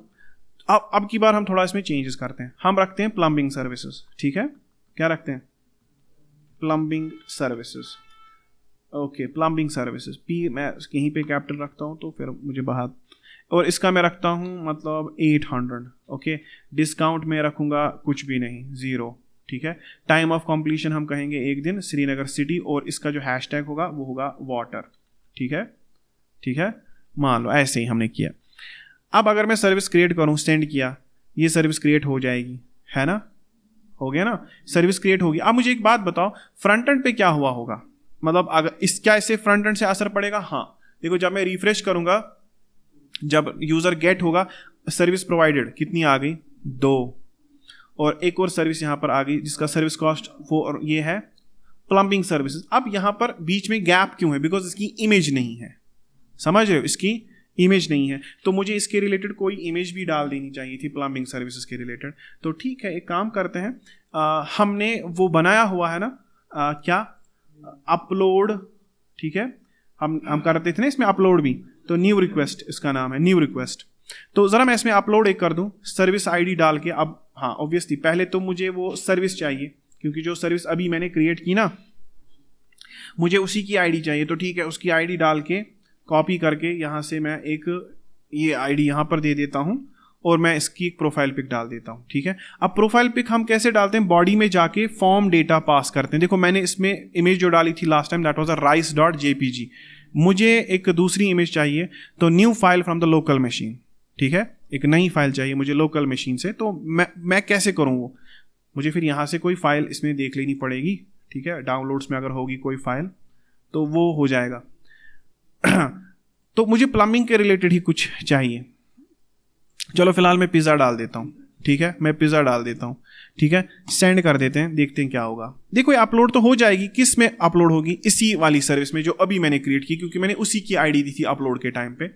अब की बार हम थोड़ा इसमें चेंजेस करते हैं। हम रखते हैं प्लम्बिंग सर्विसेज, ठीक है? क्या रखते हैं? Plumbing services. Okay, plumbing services. P मैं यहीं पे कैपिटल रखता हूँ तो फिर मुझे बाहर, और इसका मैं रखता हूँ मतलब 800। ओके, डिस्काउंट में रखूँगा कुछ भी नहीं, 0, ठीक है? टाइम ऑफ कंप्लीशन हम कहेंगे 1 दिन श्रीनगर सिटी, और इसका जो हैशटैग होगा वो होगा वाटर, ठीक है? मान लो ऐसे ही हमने किया। अब अगर मैं सर्विस क्रिएट करूँ, सेंड किया, ये सर्विस क्रिएट हो जाएगी, है ना? हो गया ना? सर्विस क्रिएट होगी। अब मुझे एक बात बताओ, फ्रंट एंड पे क्या हुआ होगा? मतलब अगर क्या इससे फ्रंट एंड से असर पड़ेगा? हाँ, देखो जब मैं रिफ्रेश करूंगा, जब यूजर गेट होगा, सर्विस प्रोवाइडेड कितनी आ गई? 2, और एक और सर्विस यहाँ पर आ गई जिसका सर्विस कॉस्ट वो, और ये है प्लम्बिंग सर्विसेज। अब यहाँ पर बीच में गैप क्यों है? बिकॉज इसकी इमेज नहीं है, समझ रहे हो? इसकी इमेज नहीं है, तो मुझे इसके रिलेटेड कोई इमेज भी डाल देनी चाहिए थी प्लम्बिंग सर्विसेज के रिलेटेड। तो ठीक है, एक काम करते हैं, हमने वो बनाया हुआ है ना, क्या अपलोड, ठीक है? हम करते थे ना इसमें अपलोड भी, तो न्यू रिक्वेस्ट इसका नाम है, न्यू रिक्वेस्ट। तो ज़रा मैं इसमें अपलोड एक कर दूं सर्विस आईडी डाल के। अब हाँ, ऑब्वियसली पहले तो मुझे वो सर्विस चाहिए, क्योंकि जो सर्विस अभी मैंने क्रिएट की ना, मुझे उसी की आईडी चाहिए। तो ठीक है, उसकी आईडी डाल के कॉपी करके यहाँ से मैं एक ये आईडी यहाँ पर दे देता हूँ, और मैं इसकी एक प्रोफाइल पिक डाल देता हूँ, ठीक है? अब प्रोफाइल पिक हम कैसे डालते हैं? बॉडी में जाके फॉर्म डेटा पास करते हैं। देखो मैंने इसमें इमेज जो डाली थी last time, that was a rice.jpg। मुझे एक दूसरी इमेज चाहिए, तो new file from the local machine, ठीक है? एक नई फाइल चाहिए मुझे लोकल मशीन से। तो मैं कैसे करूँ वो? मुझे फिर यहाँ से कोई फाइल इसमें देख लेनी पड़ेगी, ठीक है? डाउनलोड्स में अगर होगी कोई फाइल तो वो हो जाएगा। तो मुझे प्लम्बिंग के रिलेटेड ही कुछ चाहिए। चलो फिलहाल मैं पिज़्ज़ा डाल देता हूँ, ठीक है? मैं पिज़्ज़ा डाल देता हूँ, ठीक है? सेंड कर देते हैं, देखते हैं क्या होगा। देखो ये अपलोड तो हो जाएगी। किस में अपलोड होगी? इसी वाली सर्विस में जो अभी मैंने क्रिएट की, क्योंकि मैंने उसी की आईडी दी थी अपलोड के टाइम पे।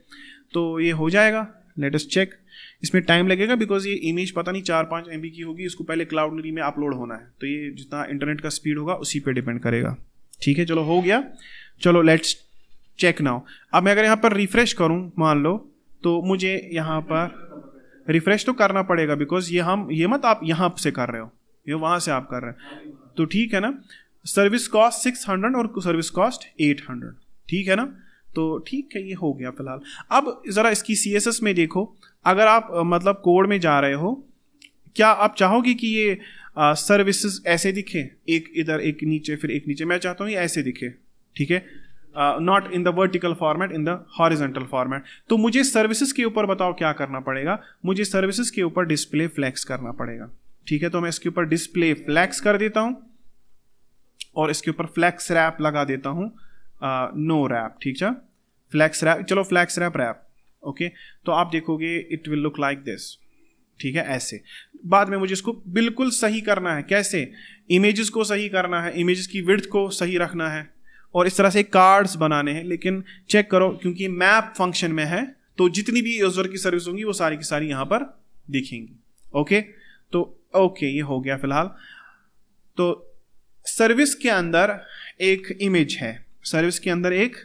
तो ये हो जाएगा, लेट अस चेक। इसमें टाइम लगेगा बिकॉज ये इमेज पता नहीं 4-5 MB की होगी, इसको पहले क्लाउडली में अपलोड होना है, तो ये जितना इंटरनेट का स्पीड होगा उसी पे डिपेंड करेगा। ठीक है, चलो हो गया। चलो लेट्स चेक नाउ। अब मैं अगर यहाँ पर रिफ्रेश करूँ मान लो, तो मुझे यहाँ पर रिफ्रेश तो करना पड़ेगा बिकॉज ये मत आप यहाँ से कर रहे हो, ये वहाँ से आप कर रहे हैं, तो ठीक है ना। सर्विस कॉस्ट 600 और सर्विस कॉस्ट 800, ठीक है ना। तो ठीक है, ये हो गया फिलहाल। अब ज़रा इसकी CSS में देखो, अगर आप मतलब कोड में जा रहे हो, क्या आप चाहोगे कि ये सर्विसेज ऐसे दिखे, एक इधर एक नीचे फिर एक नीचे? मैं चाहता हूँ ये ऐसे दिखे, ठीक है, not in the vertical format, in the horizontal format. तो मुझे सर्विसेज के ऊपर बताओ क्या करना पड़ेगा, मुझे सर्विसेज के ऊपर डिस्प्ले फ्लैक्स करना पड़ेगा। ठीक है, तो मैं इसके ऊपर डिस्प्ले फ्लैक्स कर देता हूँ और इसके ऊपर फ्लैक्स रैप लगा देता हूँ, नो रैप, ठीक है, फ्लैक्स रैप, चलो फ्लैक्स रैप रैप, ओके। तो आप देखोगे it will look like this, ठीक है, ऐसे। बाद में मुझे इसको बिल्कुल सही करना है, कैसे? इमेजेस को सही करना है, इमेजेस की विड्थ को सही रखना है और इस तरह से कार्ड्स बनाने हैं। लेकिन चेक करो, क्योंकि मैप फंक्शन में है तो जितनी भी यूजर की सर्विस होंगी वो सारी की सारी यहाँ पर दिखेंगी, ओके। तो ओके, ये हो गया फिलहाल। तो सर्विस के अंदर एक इमेज है, सर्विस के अंदर एक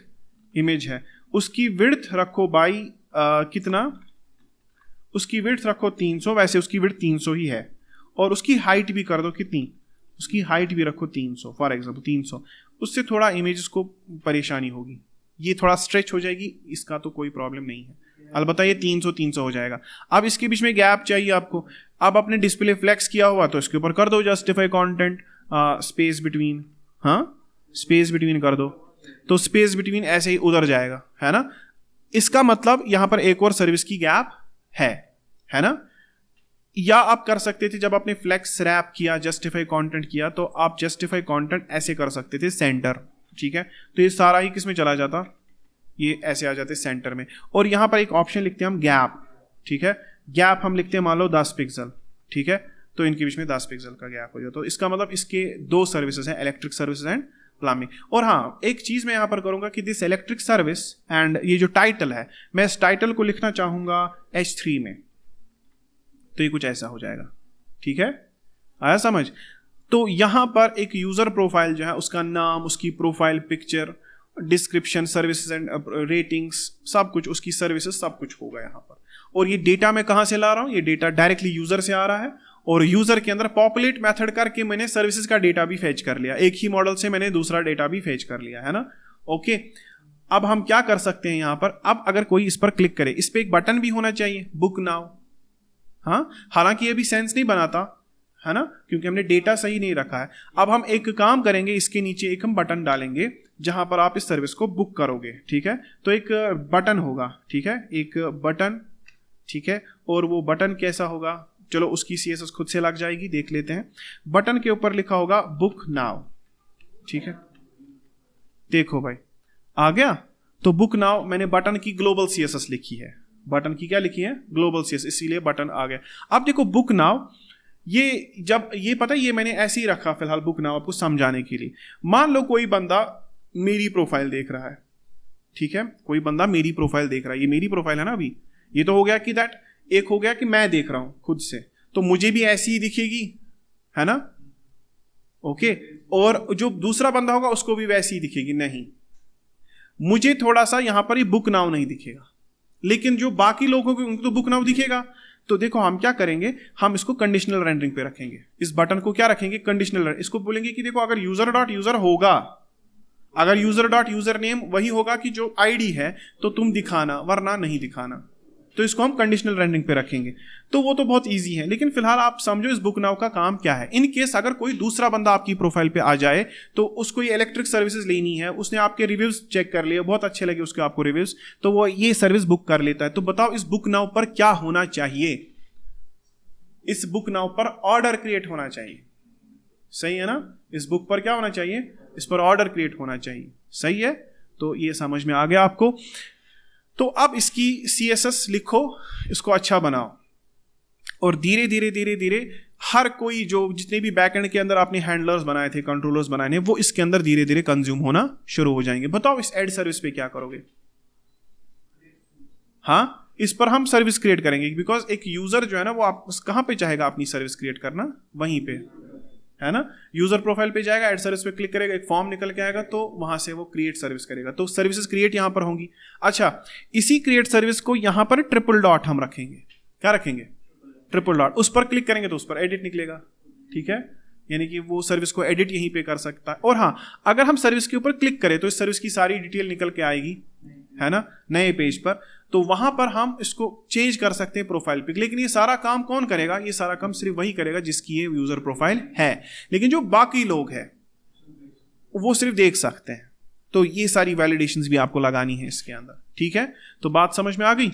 इमेज है, उसकी विड्थ रखो बाई कितना, उसकी विड्थ रखो 300, वैसे उसकी विड्थ 300 ही है, और उसकी हाइट भी कर दो कितनी, उसकी हाइट भी रखो 300 फॉर एग्जाम्पल 300। उससे थोड़ा इमेजेस को परेशानी होगी, ये थोड़ा स्ट्रेच हो जाएगी, इसका तो कोई प्रॉब्लम नहीं है, अलबत्ता ये 300 हो जाएगा। अब इसके बीच में गैप चाहिए आपको, अब आपने डिस्प्ले फ्लेक्स किया हुआ तो इसके ऊपर कर दो जस्टिफाई कंटेंट स्पेस बिटवीन, हाँ स्पेस बिटवीन कर दो, तो स्पेस बिटवीन ऐसे ही उधर जाएगा, है ना। इसका मतलब यहां पर एक और सर्विस की गैप है ना। या आप कर सकते थे, जब आपने फ्लेक्स रैप किया, जस्टिफाई कंटेंट किया, तो आप जस्टिफाई कंटेंट ऐसे कर सकते थे, सेंटर, ठीक है। तो ये सारा ही किस में चला जाता, ये ऐसे आ जाते सेंटर में। और यहां पर एक ऑप्शन लिखते हैं हम गैप, ठीक है, गैप हम लिखते हैं मान लो 10 पिक्सल, ठीक है, तो इनके बीच में 10 पिक्सल का गैप हो जाए। तो इसका मतलब इसके 2 सर्विसेज हैं, इलेक्ट्रिक सर्विसेज एंड प्लम्बिंग। और हाँ, एक चीज मैं यहां पर करूंगा कि दिस इलेक्ट्रिक सर्विस एंड ये जो टाइटल है, मैं इस टाइटल को लिखना चाहूंगा H3 में, तो ये कुछ ऐसा हो जाएगा, ठीक है, आया समझ। तो यहां पर एक यूजर प्रोफाइल जो है, उसका नाम, उसकी profile picture, description, services and ratings, सब कुछ, उसकी सर्विसेज, सब कुछ होगा यहाँ पर। और ये डेटा मैं कहाँ से ला रहा हूँ, ये डेटा डायरेक्टली यूजर से आ रहा है, और यूजर के अंदर पॉपुलेट मेथड करके मैंने सर्विसेज का डेटा भी फेच कर लिया, एक ही मॉडल से मैंने दूसरा डेटा भी फेच कर लिया, है ना, ओके। अब हम क्या कर सकते हैं यहाँ पर, अब अगर कोई इस पर क्लिक करे, इस पर एक बटन भी होना चाहिए, बुक नाउ, हाँ, हालांकि ये भी सेंस नहीं बनाता, है ना, क्योंकि हमने डेटा सही नहीं रखा है। अब हम एक काम करेंगे, इसके नीचे एक हम बटन डालेंगे जहां पर आप इस सर्विस को बुक करोगे, ठीक है। तो एक बटन होगा, ठीक है, एक बटन, ठीक है, और वो बटन कैसा होगा, चलो उसकी CSS खुद से लग जाएगी, देख लेते हैं। बटन के ऊपर लिखा होगा बुक नाउ, ठीक है, देखो भाई आ गया। तो बुक नाउ मैंने बटन की ग्लोबल CSS लिखी है, बटन की क्या लिखी है, ग्लोबल CSS, इसीलिए बटन आ गया। अब देखो बुक नाउ, ये जब ये पता है, ये मैंने ऐसे ही रखा फिलहाल बुक नाउ आपको समझाने के लिए। मान लो कोई बंदा मेरी प्रोफाइल देख रहा है, ठीक है, कोई बंदा मेरी प्रोफाइल देख रहा है, ये मेरी प्रोफाइल है ना अभी, ये तो हो गया कि दैट, एक हो गया कि मैं देख रहा हूं खुद से, तो मुझे भी ऐसी ही दिखेगी, है ना, ओके। और जो दूसरा बंदा होगा उसको भी वैसी ही दिखेगी, नहीं, मुझे थोड़ा सा यहां पर ही बुक नाउ नहीं दिखेगा, लेकिन जो बाकी लोगों को उनको तो बुक नाउ दिखेगा। तो देखो हम क्या करेंगे, हम इसको कंडीशनल रेंडरिंग पे रखेंगे, इस बटन को क्या रखेंगे, कंडीशनल, इसको बोलेंगे कि देखो अगर यूजर डॉट यूजर होगा, अगर यूजर डॉट यूजर नेम वही होगा कि जो आईडी है, तो तुम दिखाना, वरना नहीं दिखाना। तो इसको हम कंडीशनल रेंडरिंग पे रखेंगे। तो वो तो बहुत इजी है, लेकिन फिलहाल आप समझो इस बुक नाउ का काम क्या है। इन केस अगर कोई दूसरा बंदा आपकी प्रोफाइल पे आ जाए, तो उसको ये इलेक्ट्रिक सर्विसेज लेनी है, उसने आपके रिव्यूज चेक कर लिए, बहुत अच्छे लगे उसके आपको रिव्यूज, तो वो ये सर्विस बुक कर लेता है। तो बताओ इस बुक नाउ पर क्या होना चाहिए, इस बुक नाउ पर ऑर्डर क्रिएट होना चाहिए, सही है ना, इस बुक पर क्या होना चाहिए, इस पर ऑर्डर क्रिएट होना चाहिए, सही है। तो ये समझ में आ गया आपको। तो अब इसकी CSS लिखो, इसको अच्छा बनाओ, और धीरे धीरे धीरे धीरे हर कोई जो जितने भी बैकएंड के अंदर आपने हैंडलर्स बनाए थे, कंट्रोलर्स बनाए थे, वो इसके अंदर धीरे धीरे कंज्यूम होना शुरू हो जाएंगे। बताओ इस एड सर्विस पे क्या करोगे, हाँ, इस पर हम सर्विस क्रिएट करेंगे, बिकॉज एक यूजर जो है ना वो आप कहाँ पे चाहेगा अपनी सर्विस क्रिएट करना, वहीं पे, है ना। यूजर प्रोफाइल पे जाएगा, ऐड सर्विस पे क्लिक करेगा, एक फॉर्म निकल के आएगा, तो वहां से वो क्रिएट सर्विस करेगा, तो सर्विसेज क्रिएट यहां पर होंगी। अच्छा, इसी क्रिएट सर्विस को यहां पर ट्रिपल डॉट हम रखेंगे, क्या रखेंगे, ट्रिपल डॉट, उस पर क्लिक करेंगे तो उस पर एडिट निकलेगा, ठीक है, यानी कि वो सर्विस को एडिट यहीं पे कर सकता है। और हाँ, अगर हम सर्विस के ऊपर क्लिक करें तो इस सर्विस की सारी डिटेल निकल के आएगी, है ना, नए पेज पर, तो वहां पर हम इसको चेंज कर सकते हैं प्रोफाइल पे। लेकिन ये सारा काम कौन करेगा, ये सारा काम सिर्फ वही करेगा जिसकी ये यूजर प्रोफाइल है, लेकिन जो बाकी लोग हैं वो सिर्फ देख सकते हैं। तो ये सारी वैलिडेशंस भी आपको लगानी है इसके अंदर, ठीक है। तो बात समझ में आ गई,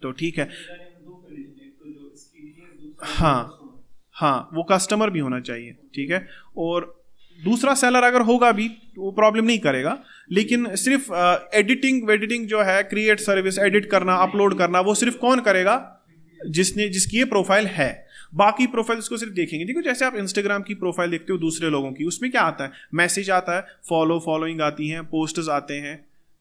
तो ठीक है। हाँ हाँ, वो कस्टमर भी होना चाहिए, ठीक है। और दूसरा सेलर अगर होगा भी वो प्रॉब्लम नहीं करेगा, लेकिन सिर्फ एडिटिंग जो है, क्रिएट सर्विस, एडिट करना, अपलोड करना, वो सिर्फ कौन करेगा, जिसकी ये प्रोफाइल है। बाकी प्रोफाइल्स को सिर्फ देखेंगे। देखो, जैसे आप इंस्टाग्राम की प्रोफाइल देखते हो दूसरे लोगों की, उसमें क्या आता है, मैसेज आता है, फॉलोइंग आती है, पोस्ट्स आते हैं,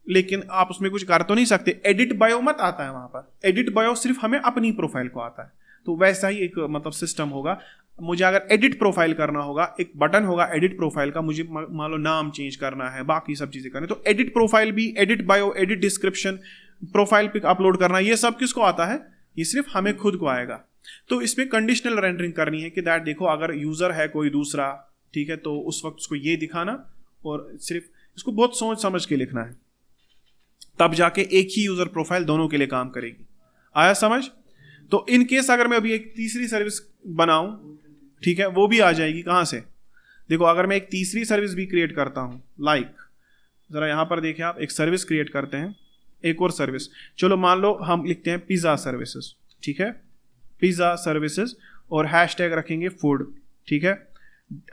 लेकिन आप उसमें कुछ कर तो नहीं सकते। एडिट बायो मत आता है वहां पर, एडिट बायो सिर्फ हमें अपनी प्रोफाइल को आता है। तो वैसा ही एक मतलब सिस्टम होगा। मुझे अगर एडिट प्रोफाइल करना होगा, एक बटन होगा एडिट प्रोफाइल का, मुझे मान लो नाम चेंज करना है, बाकी सब चीजें करनी, तो एडिट प्रोफाइल भी, edit bio, edit description, profile pic upload करना, ये सब किसको आता है, ये सिर्फ हमें खुद को आएगा। तो इसमें कंडीशनल रेंडरिंग करनी है कि दैट देखो, अगर यूजर है कोई दूसरा, ठीक है, तो उस वक्त उसको ये दिखाना, और सिर्फ इसको बहुत सोच समझ के लिखना है, तब जाके एक ही यूजर प्रोफाइल दोनों के लिए काम करेगी। आया समझ। तो इन केस अगर मैं अभी एक तीसरी सर्विस बनाऊं, ठीक है, वो भी आ जाएगी कहां से, देखो, अगर मैं एक तीसरी सर्विस भी क्रिएट करता हूं, लाइक जरा यहां पर देखिए आप, एक सर्विस क्रिएट करते हैं, एक और सर्विस, चलो मान लो हम लिखते हैं पिज्जा सर्विसेज, ठीक है, पिज्जा सर्विसेज, और हैशटैग रखेंगे फूड, ठीक है,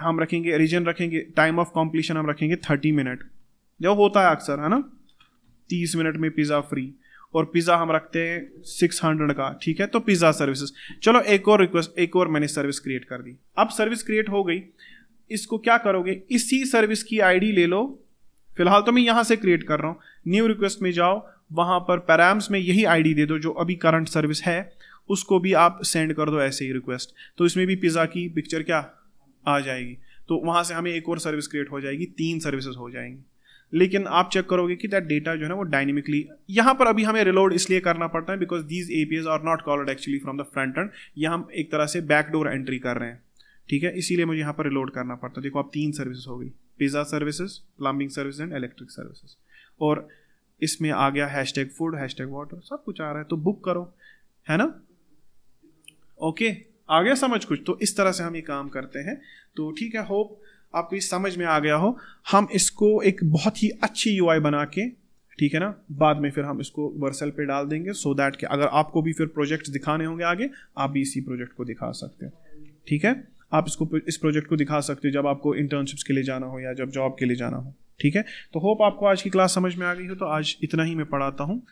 हम रखेंगे रीजन, रखेंगे टाइम ऑफ कॉम्प्लीशन हम रखेंगे 30 मिनट, जो होता है अक्सर, है ना, 30 मिनट में पिज्जा फ्री, और पिज्जा हम रखते हैं 600 का, ठीक है। तो पिज्जा सर्विसेज, चलो एक और रिक्वेस्ट, एक और मैंने सर्विस क्रिएट कर दी। अब सर्विस क्रिएट हो गई, इसको क्या करोगे, इसी सर्विस की आईडी ले लो, फिलहाल तो मैं यहां से क्रिएट कर रहा हूं, न्यू रिक्वेस्ट में जाओ, वहां पर पैराम्स में यही आईडी दे दो जो अभी करंट सर्विस है, उसको भी आप सेंड कर दो ऐसे ही रिक्वेस्ट, तो इसमें भी पिज्जा की पिक्चर क्या आ जाएगी, तो वहां से हमें एक और सर्विस क्रिएट हो जाएगी, 3 सर्विसेज हो जाएंगी। लेकिन आप चेक करोगे कि दैट डेटा जो है ना वो डायनेमिकली, यहाँ पर अभी हमें रिलोड इसलिए करना पड़ता है because these APIs are not called actually from the front end, ये हम एक तरह से बैकडोर एंट्री कर रहे हैं, ठीक है, इसीलिए मुझे यहाँ पर रिलोड करना पड़ता है। देखो, आप 3 सर्विसेज हो गई, pizza services, plumbing service and electric services, और इसमें आ गया हैशटैग फूड, हैशटैग वाटर, सब कुछ आ रहा है, तो बुक करो, है ना। ओके, आ गया समझ कुछ। तो इस तरह से हम ये काम करते हैं। तो ठीक है, होप आपको इस समझ में आ गया हो। हम इसको एक बहुत ही अच्छी यूआई बना के, ठीक है ना, बाद में फिर हम इसको वर्सेल पे डाल देंगे, सो दैट कि अगर आपको भी फिर प्रोजेक्ट्स दिखाने होंगे आगे, आप भी इसी प्रोजेक्ट को दिखा सकते हैं, ठीक है। आप इस प्रोजेक्ट को दिखा सकते हो जब आपको इंटर्नशिप्स के लिए जाना हो या जब जॉब के लिए जाना हो, ठीक है। तो होप आपको आज की क्लास समझ में आ गई हो। तो आज इतना ही मैं पढ़ाता हूँ।